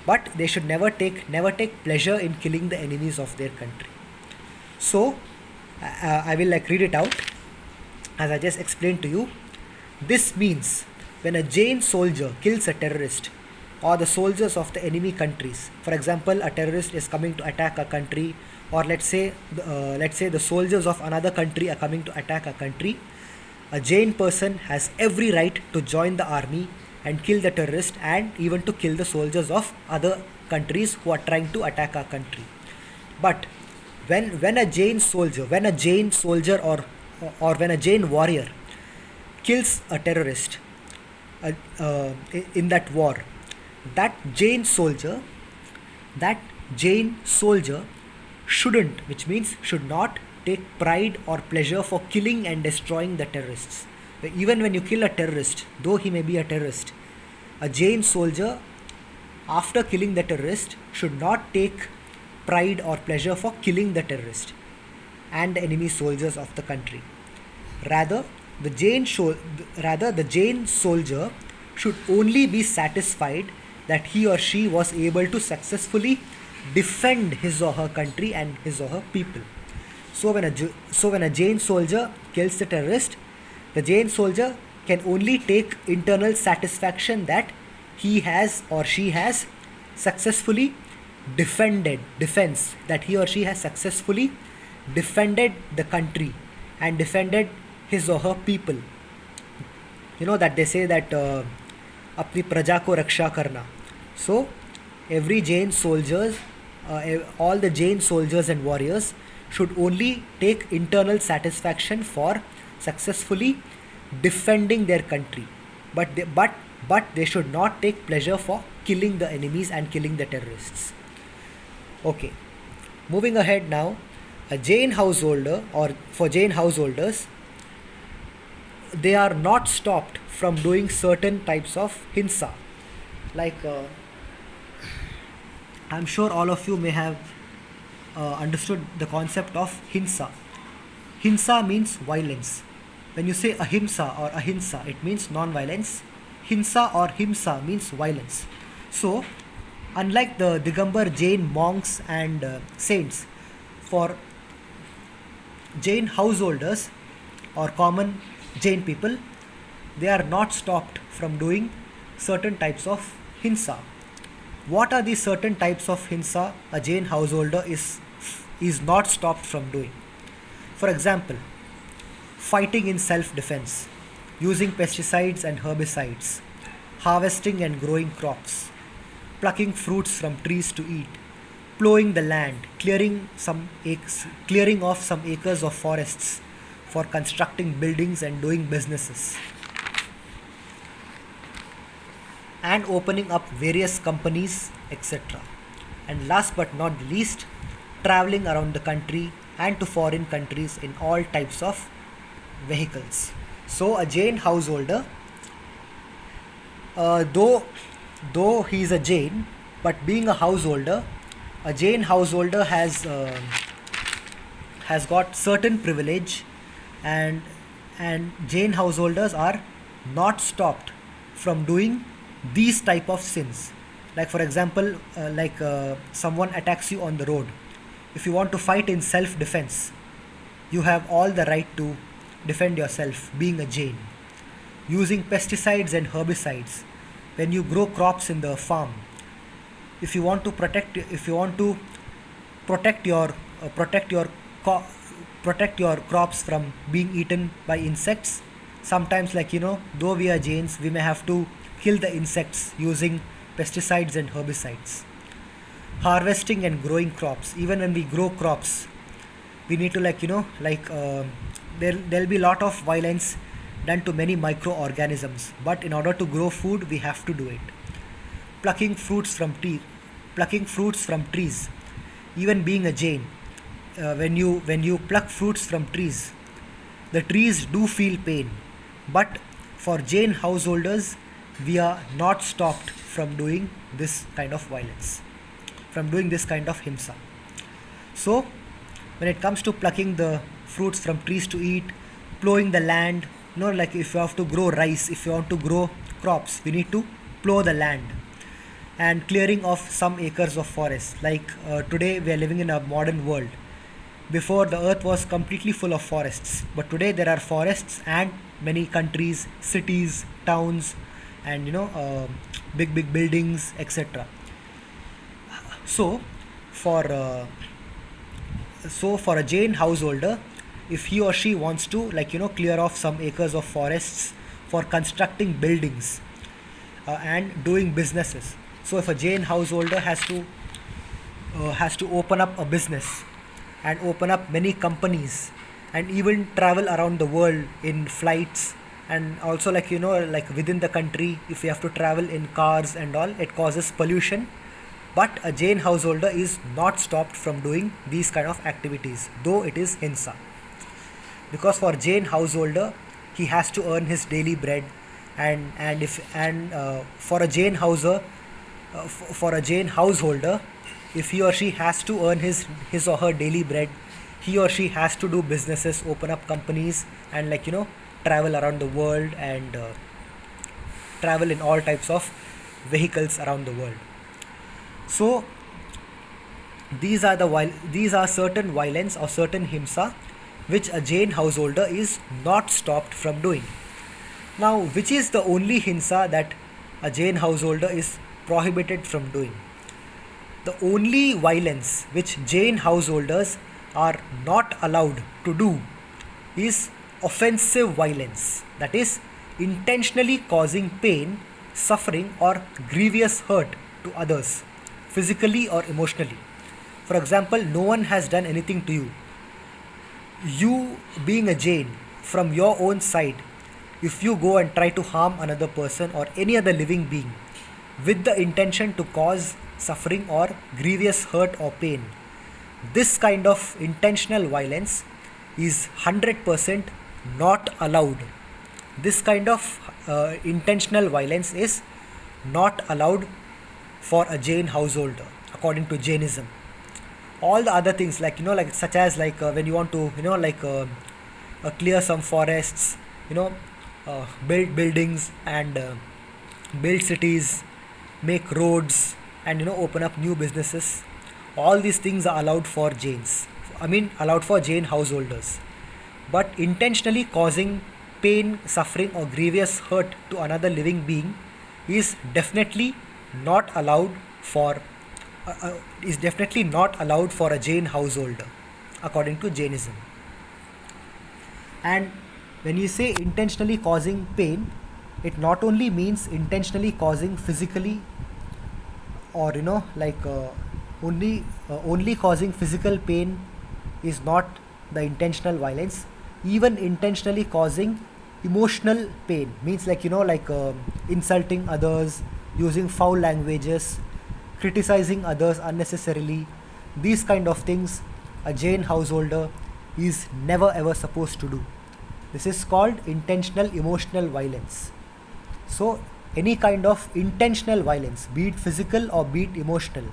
but they should never take pleasure in killing the enemies of their country. So I will read it out as I just explained to you. This means when a Jain soldier kills a terrorist or the soldiers of the enemy countries, for example, a terrorist is coming to attack a country, or let's say the soldiers of another country are coming to attack a country, a Jain person has every right to join the army and kill the terrorist, and even to kill the soldiers of other countries who are trying to attack our country. But when a Jain soldier or when a Jain warrior kills a terrorist in that war, that Jain soldier shouldn't, which means should not, take pride or pleasure for killing and destroying the terrorists. Even when you kill a terrorist, though he may be a terrorist, a Jain soldier, after killing the terrorist, should not take pride or pleasure for killing the terrorist and the enemy soldiers of the country. Rather, the Jain soldier should only be satisfied that he or she was able to successfully defend his or her country and his or her people. So when a Jain soldier kills the terrorist, the Jain soldier can only take internal satisfaction that he has or she has successfully defended the country and defended his or her people. You know that they say that apni praja ko raksha karna. So every Jain soldiers, all the Jain soldiers and warriors should only take internal satisfaction for successfully defending their country, but they should not take pleasure for killing the enemies and killing the terrorists. Okay, moving ahead now, a Jain householder, or for Jain householders, they are not stopped from doing certain types of hinsa. Like, I'm sure all of you may have understood the concept of hinsa. Hinsa means violence. When you say ahimsa or ahinsa, it means non-violence. Hinsa or himsa means violence. So, unlike the Digambar Jain monks and saints, for Jain householders or common Jain people, they are not stopped from doing certain types of hinsa. What are these certain types of hinsa a Jain householder is not stopped from doing? For example, fighting in self-defense, using pesticides and herbicides, harvesting and growing crops, plucking fruits from trees to eat, plowing the land, clearing off some acres of forests for constructing buildings and doing businesses, and opening up various companies, etc. And last but not the least, traveling around the country and to foreign countries in all types of vehicles. So a Jain householder, though he is a Jain, but being a householder, a Jain householder has got certain privilege, and Jain householders are not stopped from doing these type of sins. Like, for example, someone attacks you on the road. If you want to fight in self-defense, you have all the right to defend yourself, being a Jain. Using pesticides and herbicides when you grow crops in the farm. If you want to protect your crops from being eaten by insects, sometimes, though we are Jains, we may have to kill the insects using pesticides and herbicides. Harvesting and growing crops. Even when we grow crops, we need to there'll be a lot of violence done to many microorganisms, but in order to grow food we have to do it. Plucking fruits from trees. Even being a Jain, when you pluck fruits from trees, the trees do feel pain, but for Jain householders, we are not stopped from doing this kind of violence, from doing this kind of himsa. So, when it comes to plucking the fruits from trees to eat, plowing the land, like if you have to grow rice, if you want to grow crops, we need to plow the land, and clearing off some acres of forest. Today we are living in a modern world. Before, the earth was completely full of forests, but today there are forests and many countries, cities, towns, and big buildings, etc. So for a Jain householder, if he or she wants to clear off some acres of forests for constructing buildings and doing businesses, so if a Jain householder has to open up a business and open up many companies and even travel around the world in flights, and also within the country, if you have to travel in cars and all, it causes pollution. But a Jain householder is not stopped from doing these kind of activities, though it is hinsa. Because for Jain householder, he has to earn his daily bread, and for a Jain householder, if he or she has to earn his or her daily bread, he or she has to do businesses, open up companies, and travel around the world, and travel in all types of vehicles around the world. So these are certain violence or certain himsa which a Jain householder is not stopped from doing. Now, which is the only hinsa that a Jain householder is prohibited from doing? The only violence which Jain householders are not allowed to do is offensive violence, that is, intentionally causing pain, suffering, or grievous hurt to others, physically or emotionally. For example, no one has done anything to you. You, being a Jain, from your own side, if you go and try to harm another person or any other living being with the intention to cause suffering or grievous hurt or pain, this kind of intentional violence is 100% not allowed. This kind of intentional violence is not allowed for a Jain householder according to Jainism. All the other things, like like such as like when you want to clear some forests, you know build buildings and build cities, make roads, and open up new businesses, all these things are allowed for Jains, I mean allowed for Jain householders. But intentionally causing pain, suffering, or grievous hurt to another living being is definitely not allowed for a Jain householder according to Jainism. And when you say intentionally causing pain, it not only means intentionally causing physically, or only causing physical pain is not the intentional violence. Even intentionally causing emotional pain means, insulting others, using foul languages, criticizing others unnecessarily, these kind of things a Jain householder is never ever supposed to do. This is called intentional emotional violence. So any kind of intentional violence, be it physical or be it emotional,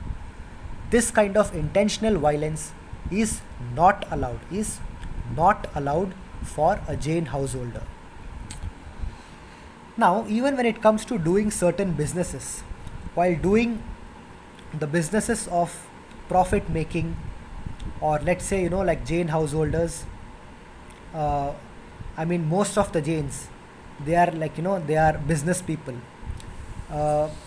this kind of intentional violence is not allowed for a Jain householder. Now, even when it comes to doing certain businesses, while doing the businesses of profit making, or let's say like Jain householders, uh, I mean most of the Jains, they are they are business people.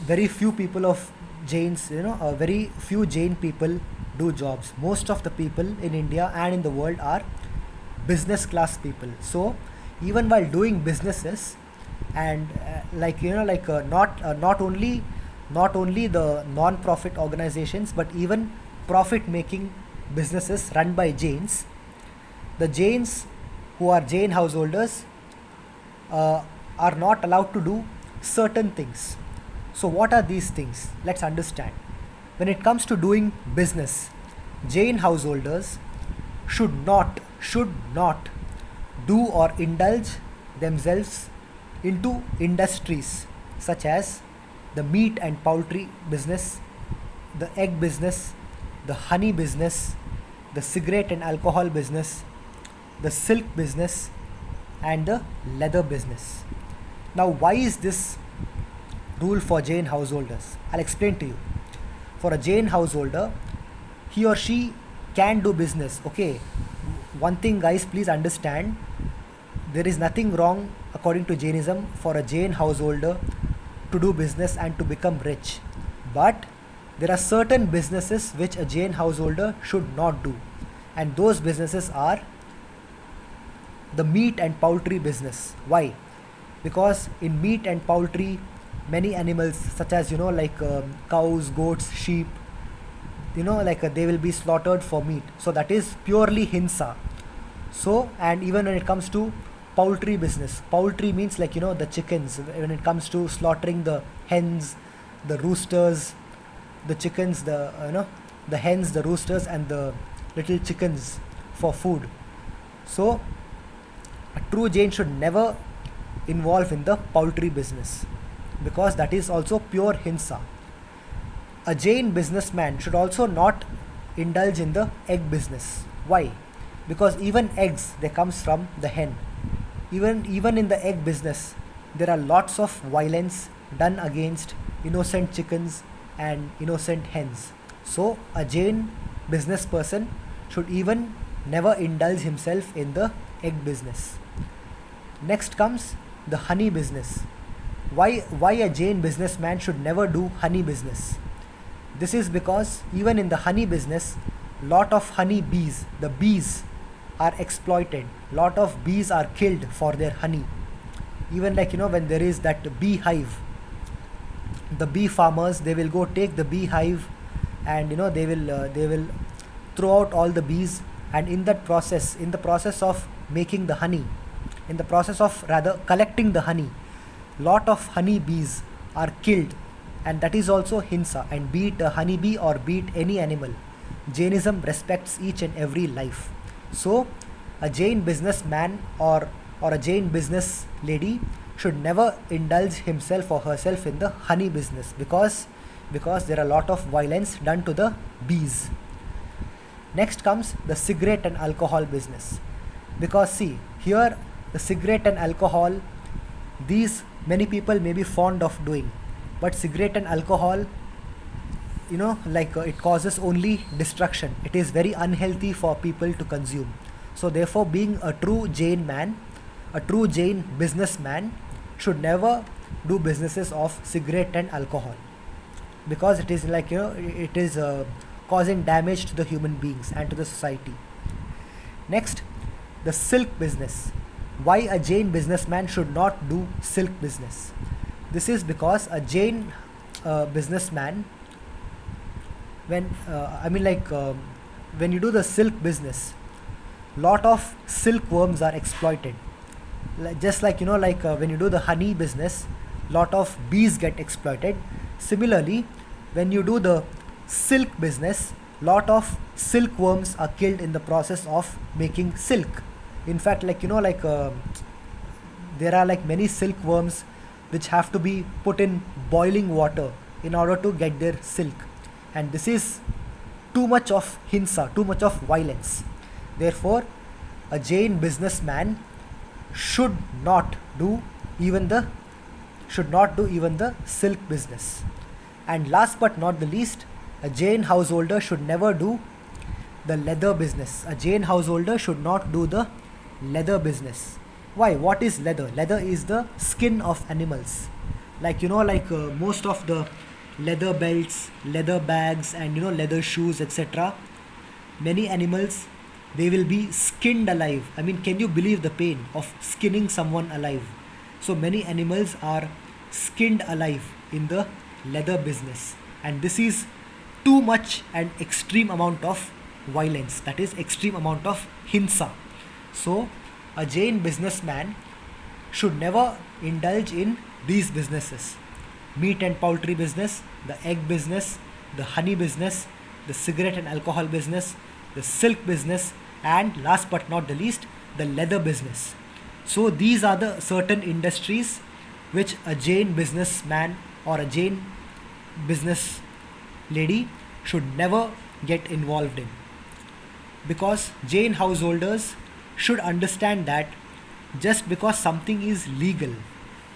Very few people of Jains, very few Jain people do jobs. Most of the people in India and in the world are business class people. So even while doing businesses, and not only the non-profit organizations, but even profit making businesses run by Jains, the Jains who are Jain householders uh, are not allowed to do certain things. So what are these things? Let's understand. When it comes to doing business, Jain householders should not do or indulge themselves into industries such as the meat and poultry business, the egg business, the honey business, the cigarette and alcohol business, the silk business, and the leather business. Now, why is this rule for Jain householders? I'll explain to you. For a Jain householder, he or she can do business. Okay, one thing, guys, please understand, there is nothing wrong according to Jainism for a Jain householder to do business and to become rich. But there are certain businesses which a Jain householder should not do, and those businesses are the meat and poultry business. Why? Because in meat and poultry, many animals such as cows, goats, sheep, they will be slaughtered for meat. So that is purely hinsa. So, and even when it comes to poultry business, poultry means the chickens. When it comes to slaughtering the hens, the roosters, the chickens, the hens, the roosters, and the little chickens for food. So a true Jain should never involve in the poultry business, because that is also pure hinsa. A Jain businessman should also not indulge in the egg business. Why? Because even eggs, they comes from the hen. Even in the egg business, there are lots of violence done against innocent chickens and innocent hens. So a Jain business person should even never indulge himself in the egg business. Next comes the honey business. Why a Jain businessman should never do honey business? This is because even in the honey business, lot of honey bees, the bees are exploited. Lot of bees are killed for their honey. Even when there is that beehive, the bee farmers, they will go take the beehive, and they will throw out all the bees, and in the process of making the honey, in the process of rather collecting the honey, lot of honey bees are killed, and that is also hinsa. And be it a honeybee or be it any animal, Jainism respects each and every life. So a Jain businessman or a Jain business lady should never indulge himself or herself in the honey business, because there are a lot of violence done to the bees. Next comes the cigarette and alcohol business. Because see, here the cigarette and alcohol, these many people may be fond of doing, but cigarette and alcohol, it causes only destruction. It is very unhealthy for people to consume. So therefore, being a true Jain man, a true Jain businessman should never do businesses of cigarette and alcohol, because it is it is causing damage to the human beings and to the society. Next, the silk business. Why a Jain businessman should not do silk business? This is because a Jain businessman, when you do the silk business, lot of silkworms are exploited. Just when you do the honey business, lot of bees get exploited. Similarly, when you do the silk business, lot of silkworms are killed in the process of making silk. In fact, there are many silkworms which have to be put in boiling water in order to get their silk, and this is too much of hinsa, too much of violence. Therefore, a Jain businessman should not do even the silk business. And last but not the least, a Jain householder should never do the leather business. A Jain householder should not do the leather business. Why? What is leather? Leather is the skin of animals. Most of the leather belts, leather bags, and leather shoes, etc. Many animals, they will be skinned alive. I mean, can you believe the pain of skinning someone alive? So many animals are skinned alive in the leather business, and this is too much and extreme amount of violence, that is extreme amount of hinsa. So a Jain businessman should never indulge in these businesses: meat and poultry business, the egg business, the honey business, the cigarette and alcohol business, the silk business, and last but not the least, the leather business. So these are the certain industries which a Jain businessman or a Jain business lady should never get involved in, because Jain householders should understand that just because something is legal,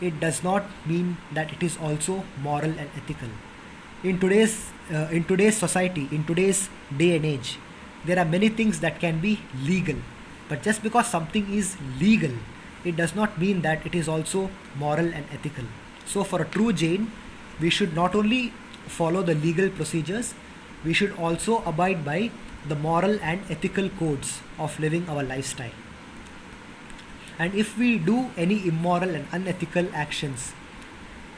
it does not mean that it is also moral and ethical. In today's society, in today's day and age, there are many things that can be legal, but just because something is legal, it does not mean that it is also moral and ethical. So for a true Jain, we should not only follow the legal procedures, we should also abide by the moral and ethical codes of living our lifestyle. And if we do any immoral and unethical actions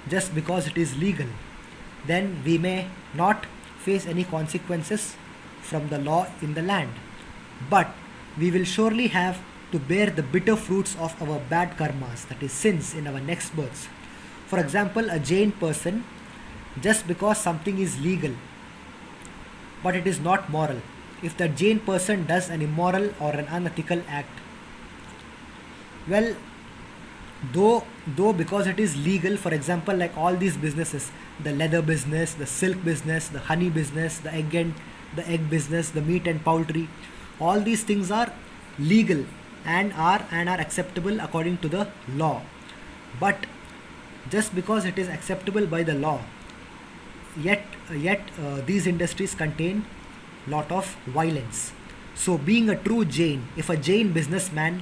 just because it is legal, then we may not face any consequences from the law in the land, but we will surely have to bear the bitter fruits of our bad karmas, that is sins, in our next births. For example, a Jain person, just because something is legal but it is not moral, if the Jain person does an immoral or an unethical act, well, though because it is legal, for example, like all these businesses, the leather business, the silk business, the honey business, the egg business, the meat and poultry, all these things are legal and are acceptable according to the law. But just because it is acceptable by the law, yet these industries contain lot of violence. So being a true Jain, if a Jain businessman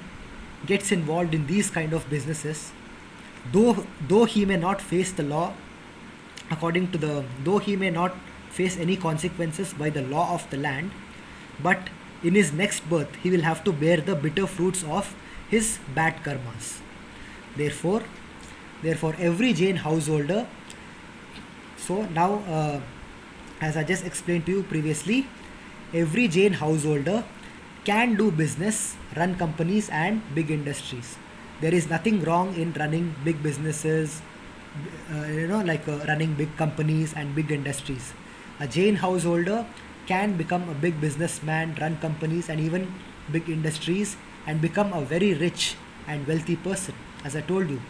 gets involved in these kind of businesses, though he may not face the law though he may not face any consequences by the law of the land, but in his next birth he will have to bear the bitter fruits of his bad karmas. Therefore every Jain householder, so now as I just explained to you previously, every Jain householder can do business, run companies and big industries. There is nothing wrong in running big businesses, running big companies and big industries. A Jain householder can become a big businessman, run companies and even big industries, and become a very rich and wealthy person. As I told you,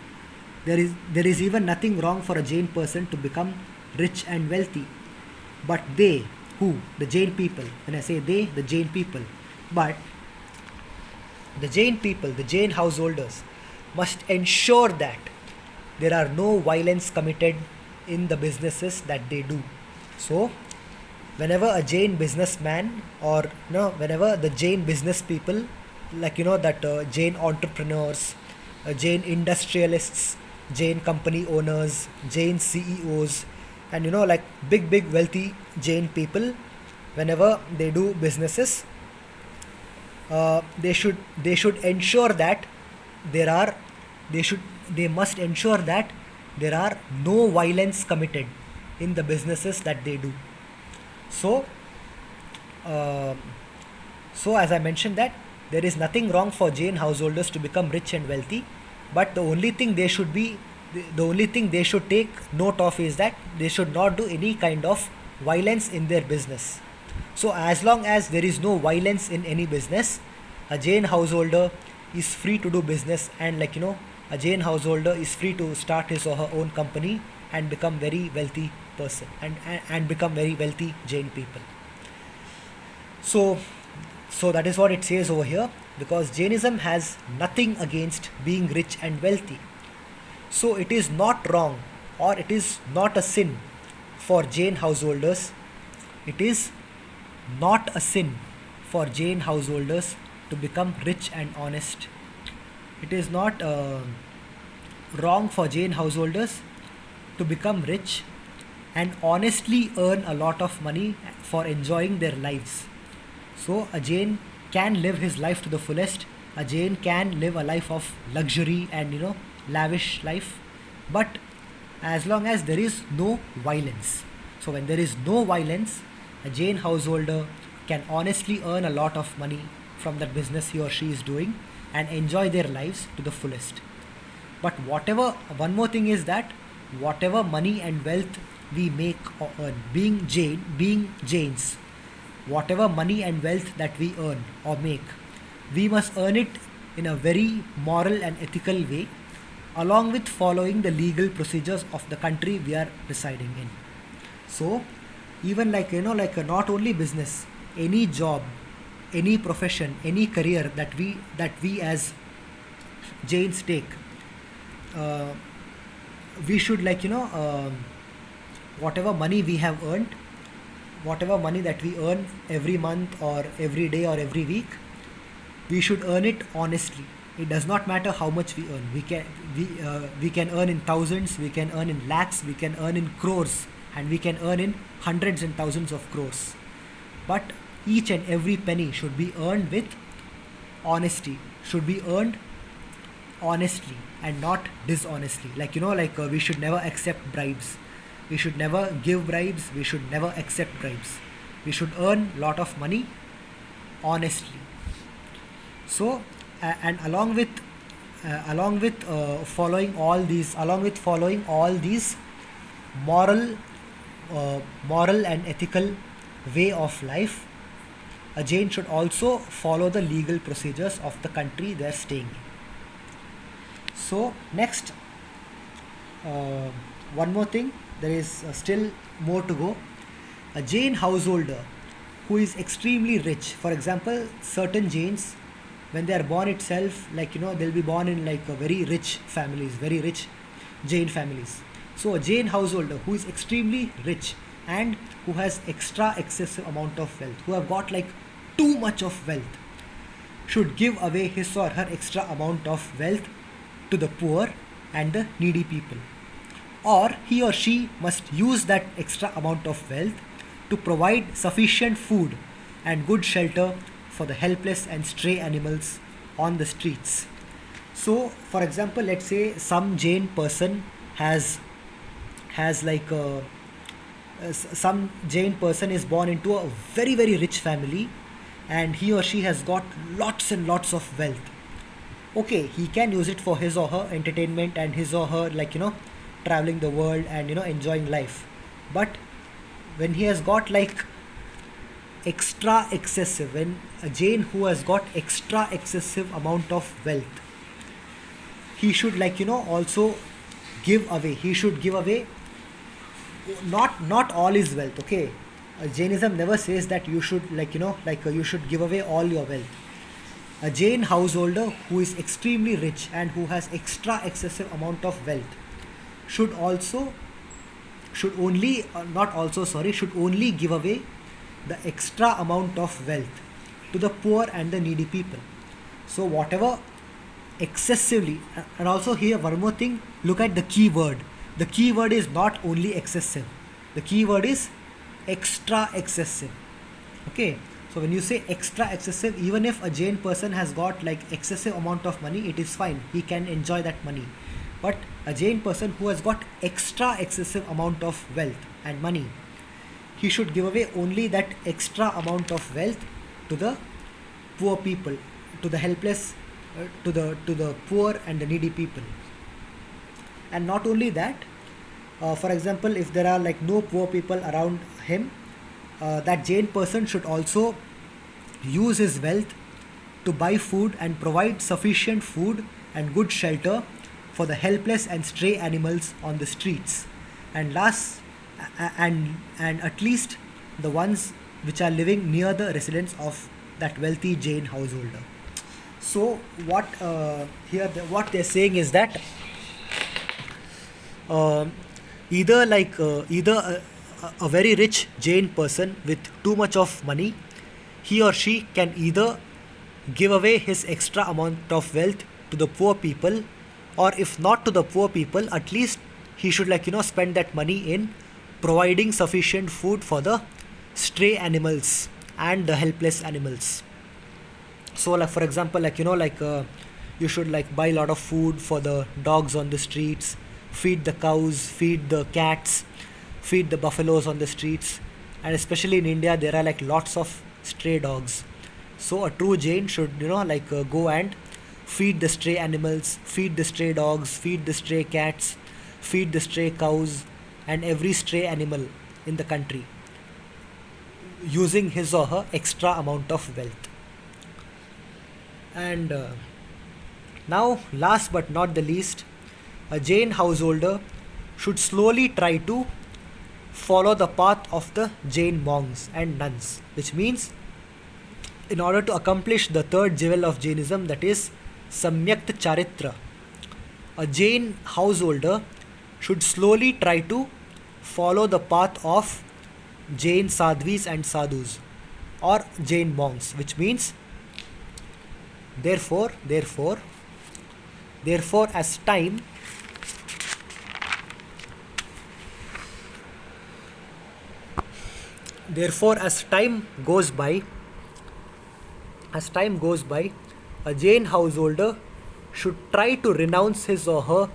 there is even nothing wrong for a Jain person to become rich and wealthy. But they, who? The Jain people. When I say they, the Jain people. But the Jain people, the Jain householders, must ensure that there are no violence committed in the businesses that they do. So, whenever a Jain businessman, or whenever the Jain business people, that Jain entrepreneurs, Jain industrialists, Jain company owners, Jain CEOs, and like big wealthy Jain people, whenever they do businesses, they should ensure that there are they must ensure that there are no violence committed in the businesses that they do. So, uh, as I mentioned, that there is nothing wrong for Jain householders to become rich and wealthy, but the only thing they should take note of is that they should not do any kind of violence in their business. So as long as there is no violence in any business, a Jain householder is free to do business, and a Jain householder is free to start his or her own company and become very wealthy person, and become very wealthy Jain people. So, that is what it says over here, because Jainism has nothing against being rich and wealthy. So it is not wrong, or it is not a sin for Jain householders. It is not a sin for Jain householders to become rich and honest. It is not wrong for Jain householders to become rich and honestly earn a lot of money for enjoying their lives. So a Jain can live his life to the fullest. A Jain can live a life of luxury and lavish life, but as long as there is no violence. So when there is no violence, a Jain householder can honestly earn a lot of money from that business he or she is doing and enjoy their lives to the fullest. But one more thing is that whatever money and wealth we make or earn, being Jains, whatever money and wealth that we earn or make, we must earn it in a very moral and ethical way, along with following the legal procedures of the country we are residing in. So, even not only business, any job, any profession, any career that we as Jains take, uh, we should whatever money we have earned, whatever money that we earn every month or every day or every week, we should earn it honestly. It does not matter how much we earn. We can earn in thousands, we can earn in lakhs, we can earn in crores, and we can earn in hundreds and thousands of crores. But each and every penny should be earned with honesty, should be earned honestly and not dishonestly. We should never accept bribes. We should never give bribes. We should never accept bribes. We should earn lot of money honestly. So, and along with following all these moral, moral and ethical way of life, a Jain should also follow the legal procedures of the country they are staying in. So next, uh, one more thing. There is still more to go. A Jain householder who is extremely rich, for example, certain Jains, when they are born itself, they'll be born in a very rich families, very rich Jain families. So a Jain householder who is extremely rich and who has extra excessive amount of wealth, who have got too much of wealth, should give away his or her extra amount of wealth to the poor and the needy people. Or he or she must use that extra amount of wealth to provide sufficient food and good shelter for the helpless and stray animals on the streets. So, for example, let's say some Jain person has some Jain person is born into a very rich family, and he or she has got lots and lots of wealth. Okay, he can use it for his or her entertainment and his or her, like, traveling the world and, enjoying life. But when he has got like extra excessive, when a Jain who has got extra excessive amount of wealth, he should, like, also give away. He should give away not all his wealth. Okay, Jainism never says that you should, like, you should give away all your wealth. A Jain householder who is extremely rich and who has extra excessive amount of wealth should also should only not also sorry should only give away the extra amount of wealth to the poor and the needy people. So whatever excessively, and also here one more thing, look at the key word. The key word is not only excessive, the key word is extra excessive. Okay, so when you say extra excessive, even if a Jain person has got like excessive amount of money, it is fine, he can enjoy that money. But a Jain person who has got extra excessive amount of wealth and money, he should give away only that extra amount of wealth to the poor people, to the helpless, to the poor and the needy people. And not only that, for example, if there are like no poor people around him, that Jain person should also use his wealth to buy food and provide sufficient food and good shelter for the helpless and stray animals on the streets, and last and at least the ones which are living near the residence of that wealthy Jain householder. So what they're saying is that uh, either a very rich Jain person with too much of money, he or she can either give away his extra amount of wealth to the poor people, or if not to the poor people, at least he should, like, spend that money in providing sufficient food for the stray animals and the helpless animals. So like for example, you should like buy a lot of food for the dogs on the streets, feed the cows, feed the cats, feed the buffaloes on the streets. And especially in India there are like lots of stray dogs. So a true Jain should, go and feed the stray animals, feed the stray dogs, feed the stray cats, feed the stray cows, and every stray animal in the country using his or her extra amount of wealth. And now, last but not the least, a Jain householder should slowly try to follow the path of the Jain monks and nuns, which means in order to accomplish the third jewel of Jainism, that is Samyak Charitra, a Jain householder should slowly try to follow the path of Jain sadhvis and sadhus, or Jain monks, which means therefore therefore therefore as time therefore as time goes by, a Jain householder should try to renounce his or her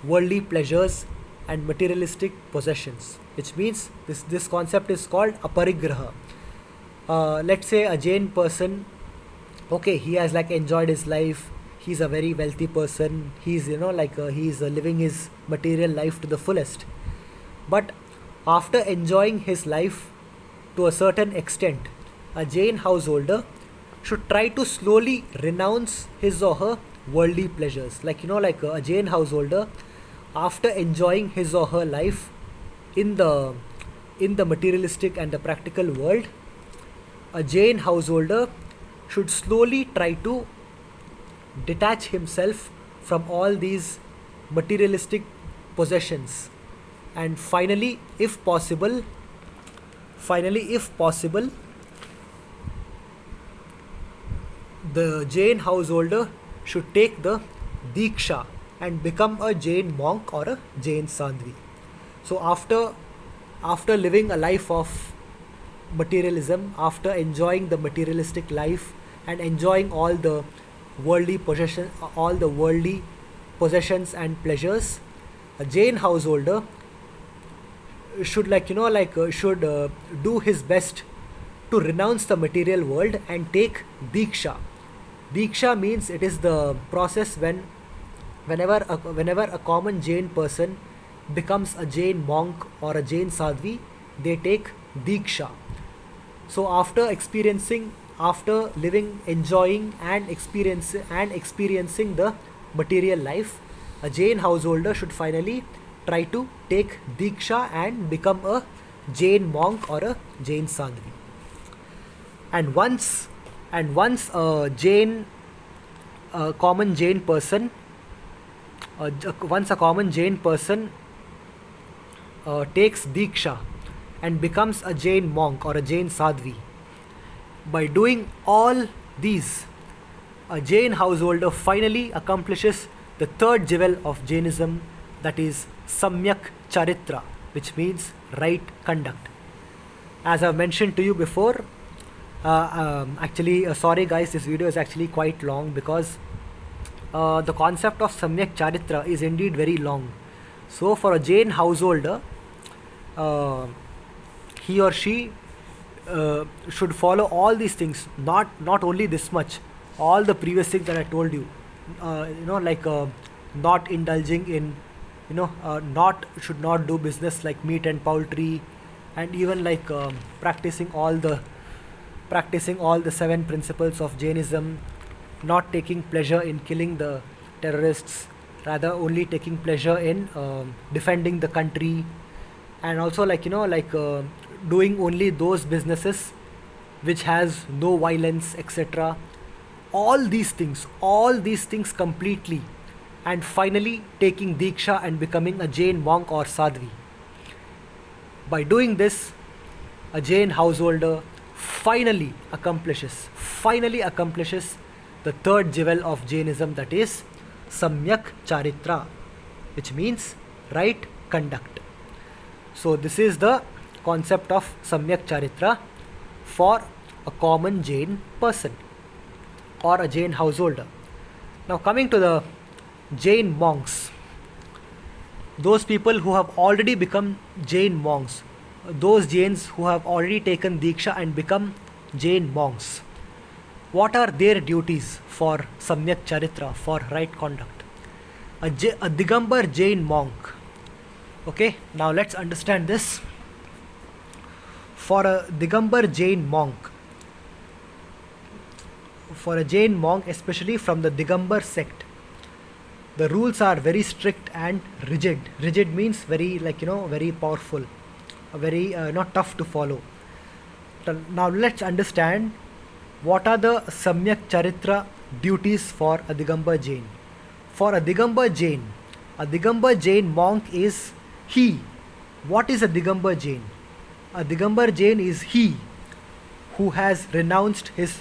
worldly pleasures and materialistic possessions, which means this concept is called aparigraha. Let's say a Jain person, okay, he has like enjoyed his life, he's a very wealthy person, he's, he's living his material life to the fullest. But after enjoying his life to a certain extent, a Jain householder should try to slowly renounce his or her worldly pleasures. A Jain householder, after enjoying his or her life in the materialistic and the practical world, a Jain householder should slowly try to detach himself from all these materialistic possessions, and finally if possible the Jain householder should take the Diksha and become a Jain monk or a Jain sadhvi. So after living a life of materialism, after enjoying the materialistic life and enjoying all the worldly possessions and pleasures, a Jain householder should, do his best to renounce the material world and take Diksha, Diksha means it is the process whenever a common Jain person becomes a Jain monk or a Jain sadhvi, they take Diksha. So after living, enjoying and experiencing the material life, a Jain householder should finally try to take Diksha and become a Jain monk or a Jain sadhvi. And once a common Jain person once a common Jain person takes Diksha and becomes a Jain monk or a Jain sadhvi, by doing all these, a Jain householder finally accomplishes the third jewel of Jainism, that is Samyak Charitra, which means right conduct. As I've mentioned to you before, sorry guys, this video is actually quite long because the concept of Samyak Charitra is indeed very long. So, for a Jain householder, uh, he or she should follow all these things, not only this much, all the previous things that I told you. Not indulging in, not should not do business like meat and poultry, and even like practicing all the seven principles of Jainism, not taking pleasure in killing the terrorists, rather only taking pleasure in defending the country, and also doing only those businesses which has no violence, etc. All these things completely, and finally taking Diksha and becoming a Jain monk or sadhvi. By doing this, a Jain householder finally accomplishes the third jewel of Jainism, that is Samyak Charitra, which means right conduct. So this is the concept of Samyak Charitra for a common Jain person or a Jain householder. Now coming to the Jain monks, those people who have already become Jain monks, those Jains who have already taken Diksha and become Jain monks, what are their duties for Samyak Charitra, for right conduct? A Digambar Jain monk. Okay, now let's understand this. For a Digambar Jain monk, for a Jain monk, especially from the Digambar sect, the rules are very strict and rigid. Rigid means very, very powerful, very not tough to follow. Now let's understand what are the Samyak Charitra duties for a Digambar Jain. For a Digambar Jain monk is he. What is a Digambar Jain? A Digambar Jain is he who has renounced his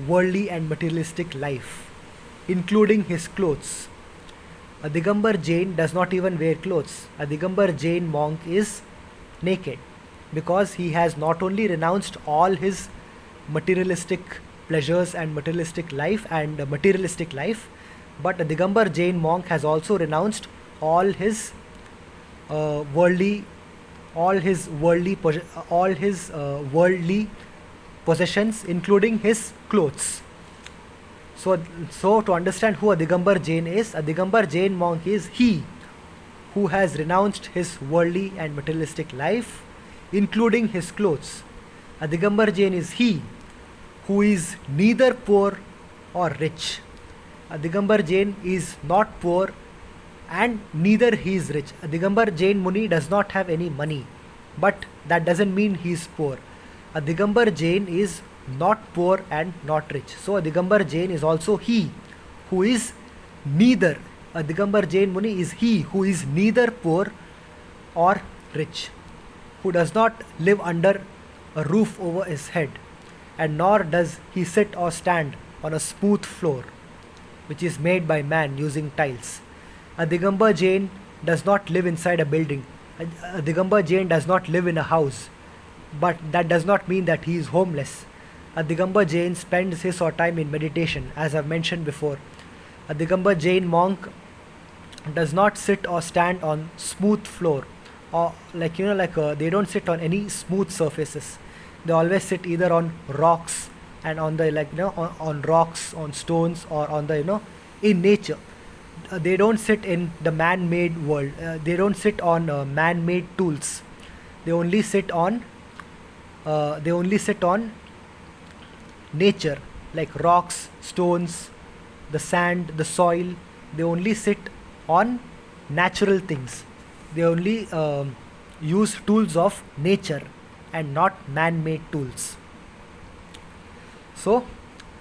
worldly and materialistic life, including his clothes. A Digambar Jain does not even wear clothes. A Digambar Jain monk is naked because he has not only renounced all his materialistic pleasures and materialistic life, but a Digambar Jain monk has also renounced all his worldly possessions, including his clothes. So to understand who a Digambar Jain is, a Digambar Jain monk is he who has renounced his worldly and materialistic life, including his clothes. A Digambar Jain is he who is neither poor or rich. A Digambar Jain is not poor and neither he is rich. A Digambar Jain Muni does not have any money, but that doesn't mean he is poor. A Digambar Jain is not poor and not rich. So a Digambar Jain is also he who is neither. A Digambar Jain Muni is he who is neither poor or rich, who does not live under a roof over his head, and nor does he sit or stand on a smooth floor which is made by man using tiles. A Digambar Jain does not live inside a building. A Digambar Jain does not live in a house, but that does not mean that he is homeless. A Digambar Jain spends his or time in meditation, as I've mentioned before. A Digambar Jain monk does not sit or stand on smooth floor, or they don't sit on any smooth surfaces. They always sit either on rocks and on the on rocks, on stones, or on the in nature. They don't sit in the man-made world. They don't sit on man-made tools. They only sit on nature, like rocks, stones, the sand, the soil. They only sit on natural things. They only use tools of nature and not man-made tools. So,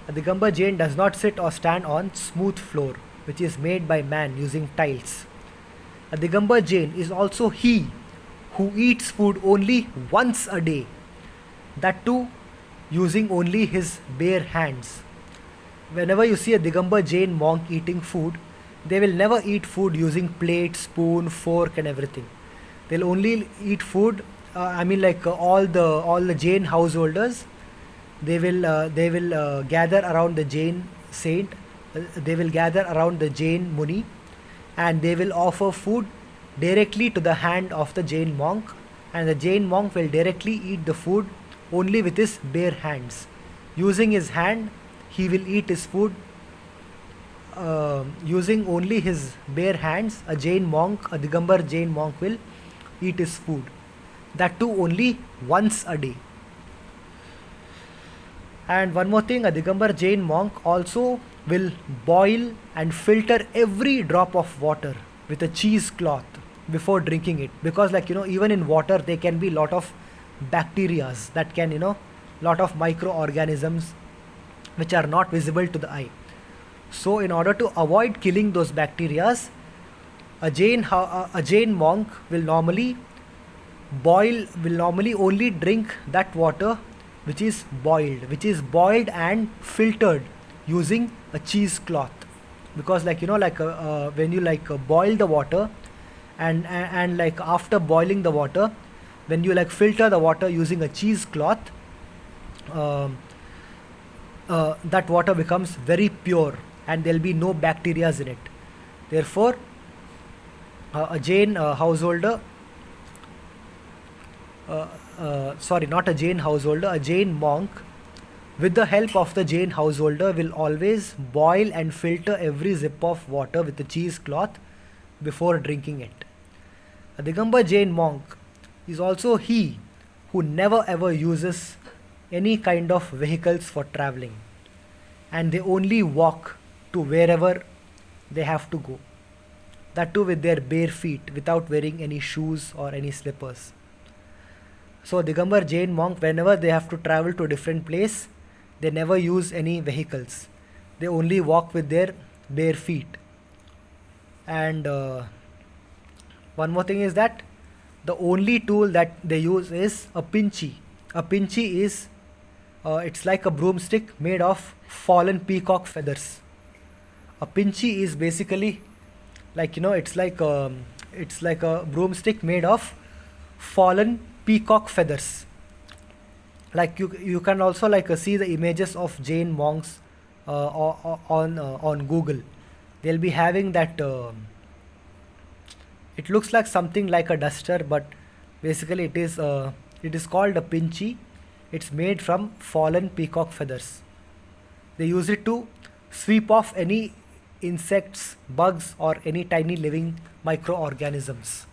a Digambar Jain does not sit or stand on smooth floor, which is made by man using tiles. A Digambar Jain is also he who eats food only once a day, that too using only his bare hands. Whenever you see a Digambar Jain monk eating food, they will never eat food using plate, spoon, fork, and everything. They'll only eat food. All the Jain householders, they will gather around the Jain saint. They will gather around the Jain Muni, and they will offer food directly to the hand of the Jain monk, and the Jain monk will directly eat the food only with his bare hands. Using his hand, he will eat his food using only his bare hands. A Jain monk, a Digambar Jain monk, will eat his food. That too only once a day. And one more thing, a Digambar Jain monk also will boil and filter every drop of water with a cheesecloth before drinking it, because even in water there can be lot of bacterias that can lot of microorganisms which are not visible to the eye. So in order to avoid killing those bacterias, a Jain monk will normally only drink that water which is boiled and filtered using a cheesecloth. Because when you boil the water, and after boiling the water, when you filter the water using a cheesecloth, um that water becomes very pure and there'll be no bacteria in it. Therefore, a Jain householder, sorry, not a Jain householder, a Jain monk, with the help of the Jain householder, will always boil and filter every zip of water with a cheesecloth before drinking it. A Digambar Jain monk is also he who never ever uses any kind of vehicles for traveling, and they only walk to wherever they have to go. That too with their bare feet, without wearing any shoes or any slippers. So Digambar Jain monk, whenever they have to travel to a different place, they never use any vehicles. They only walk with their bare feet. And one more thing is that the only tool that they use is a pinchi. A pinchi is it's like a broomstick made of fallen peacock feathers. A pinchi is basically it's like a broomstick made of fallen peacock feathers. You can also see the images of Jain monks on Google. They'll be having that. It looks like something like a duster, but basically it is called a pinchi. It's made from fallen peacock feathers. They use it to sweep off any insects, bugs, or any tiny living microorganisms,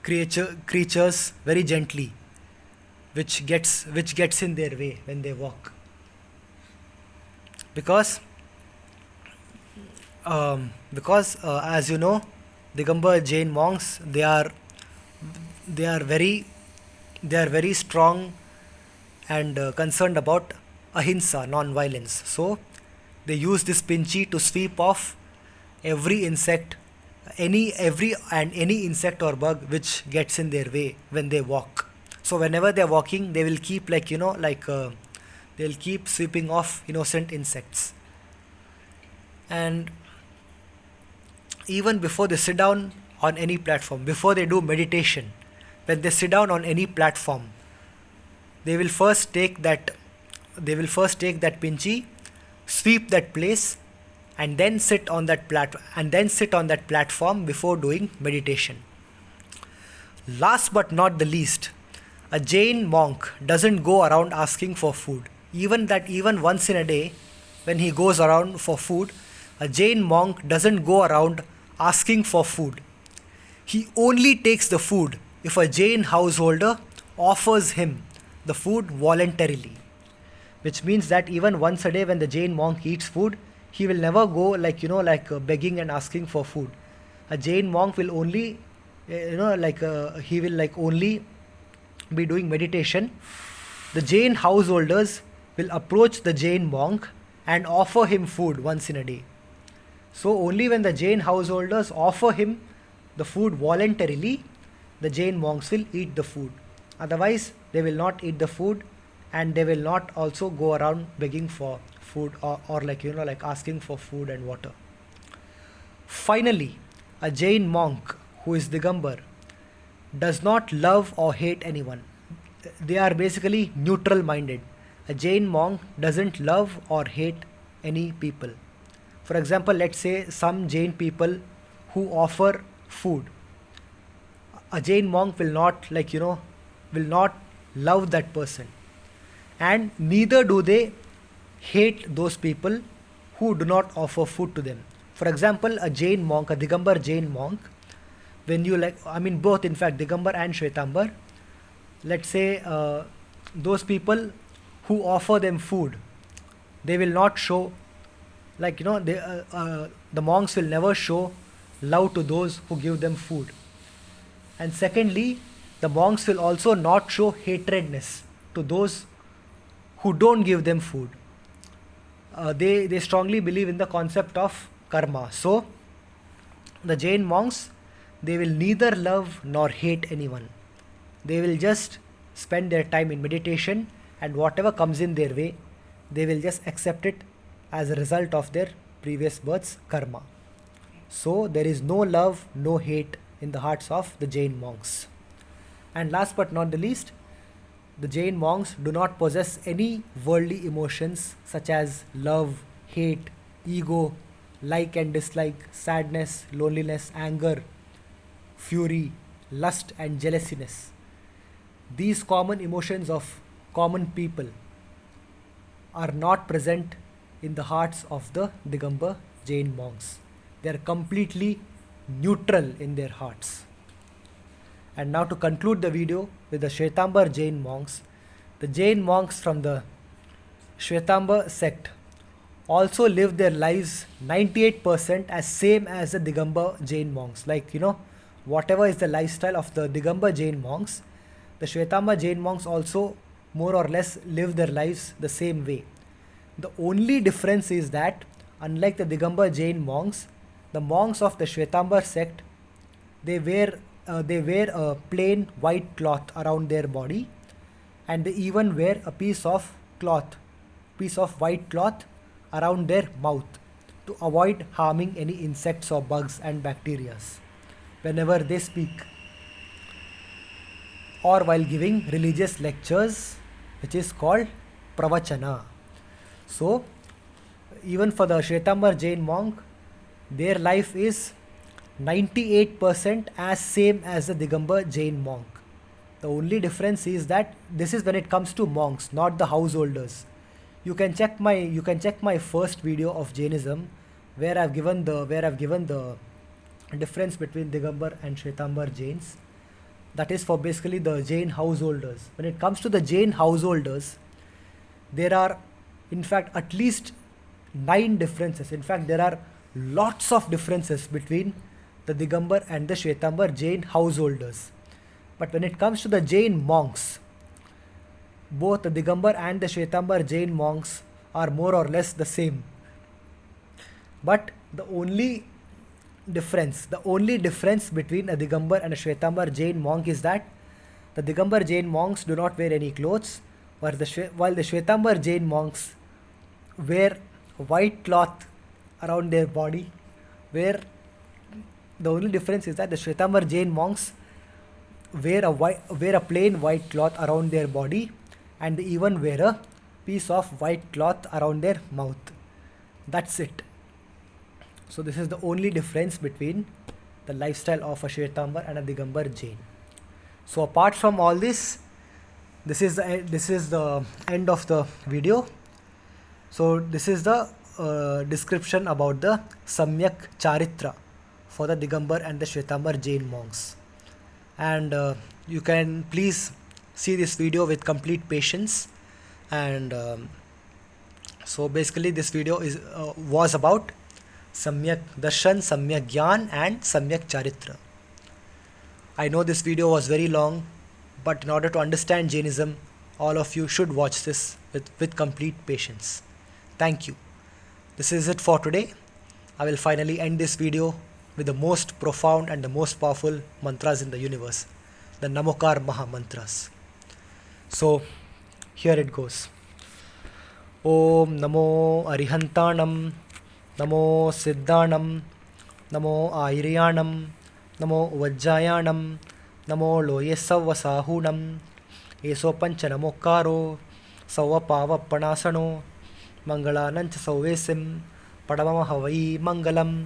creatures very gently, which gets in their way when they walk. Because as you know, Digambar Jain monks, they are very strong and concerned about ahimsa, non-violence. So they use this pinchi to sweep off every insect, any insect or bug which gets in their way when they walk. So whenever they are walking, they will keep they'll keep sweeping off innocent insects. And even before they sit down on any platform, before they do meditation, when they sit down on any platform, they will first take that pinchi, sweep that place, and then sit on that platform before doing meditation. Last but not the least, A Jain monk doesn't go around asking for food. Even once in a day, when he goes around for food, a Jain monk doesn't go around asking for food. He only takes the food if a Jain householder offers him the food voluntarily. Which means that even once a day when the Jain monk eats food, he will never go begging and asking for food. A Jain monk will only he will only be doing meditation. The Jain householders will approach the Jain monk and offer him food once in a day. So only when the Jain householders offer him the food voluntarily, the Jain monks will eat the food. Otherwise, they will not eat the food, and they will not also go around begging for food, or asking for food and water. Finally, a Jain monk who is Digambar does not love or hate anyone. They are basically neutral minded. A Jain monk doesn't love or hate any people. For example, let's say some Jain people who offer food. A Jain monk will not will not love that person, and neither do they hate those people who do not offer food to them. For example, a Jain monk, a Digambar Jain monk, when you both in fact Digambar and Shwetambar, let's say those people who offer them food, they will not show the monks will never show love to those who give them food. And secondly, the monks will also not show hatredness to those who don't give them food. They strongly believe in the concept of karma. So the Jain monks, they will neither love nor hate anyone. They will just spend their time in meditation, and whatever comes in their way, they will just accept it as a result of their previous birth's karma. So there is no love, no hate in the hearts of the Jain monks. And last but not the least, the Jain monks do not possess any worldly emotions such as love, hate, ego, like and dislike, sadness, loneliness, anger, fury, lust, and jealousiness. These common emotions of common people are not present in the hearts of the Digambar Jain monks. They are completely neutral in their hearts. And now to conclude the video with the Shwetambar Jain monks, the Jain monks from the Shwetambar sect also live their lives 98% as same as the Digambar Jain monks. Whatever is the lifestyle of the Digambar Jain monks, the Shwetambar Jain monks also more or less live their lives the same way. The only difference is that, unlike the Digambar Jain monks, the monks of the Shwetambar sect, they wear a plain white cloth around their body, and they even wear a piece of white cloth around their mouth to avoid harming any insects or bugs and bacteria whenever they speak or while giving religious lectures, which is called pravachana. So even for the Shwetambar Jain monk, their life is 98% as same as the Digambar Jain monk. The only difference is that this is when it comes to monks, not the householders. You can check my first video of Jainism, where I've given the difference between Digambar and Shwetambar Jains. That is for basically the Jain householders. When it comes to the Jain householders, there are in fact at least 9 differences. In fact, there are lots of differences between the Digambar and the Shwetambar Jain householders. But when it comes to the Jain monks, both the Digambar and the Shwetambar Jain monks are more or less the same. But the only difference between a Digambar and a Shwetambar Jain monk is that the Digambar Jain monks do not wear any clothes, while the Shwetambar Jain monks wear white cloth around their body, where the only difference is that the Shwetambar Jain monks wear a plain white cloth around their body, and they even wear a piece of white cloth around their mouth. That's it. So this is the only difference between the lifestyle of a Shwetambar and a Digambar Jain. So apart from all this, this is the end of the video. So this is the description about the Samyak Charitra for the Digambar and the Shwetambar Jain monks. And you can please see this video with complete patience. And so basically this video was about Samyak Darshan, Samyak Gyan and Samyak Charitra. I know this video was very long, but in order to understand Jainism, all of you should watch this with complete patience. Thank you. This is it for today. I will finally end this video with the most profound and the most powerful mantras in the universe, the Namokar Maha Mantras. So here it goes. Om Namo Arihantanam, Namo Siddhanam, Namo Airyanam, Namo Vajjayanam, Namo Loyesavasahunam, Eso Pancha Namokaro, Savapava Panasano, Mangalanancha Sauvesim, Padamama Havai Mangalam.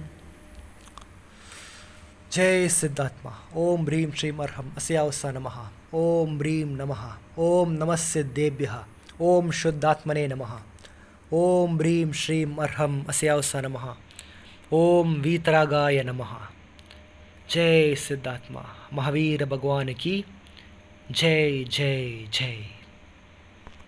Jai Siddhatma. Om Bhrim Shrim Arham Asyavasa Namaha. Om Bhrim Namaha. Om Namas Siddhebhyaha. Om Shuddhatmane Namaha. Om Bhrim Shrim Arham Asyavasa Namaha. Om Vitaragaya Namaha. जय सिद्धात्मा महावीर भगवान की जय जय जय.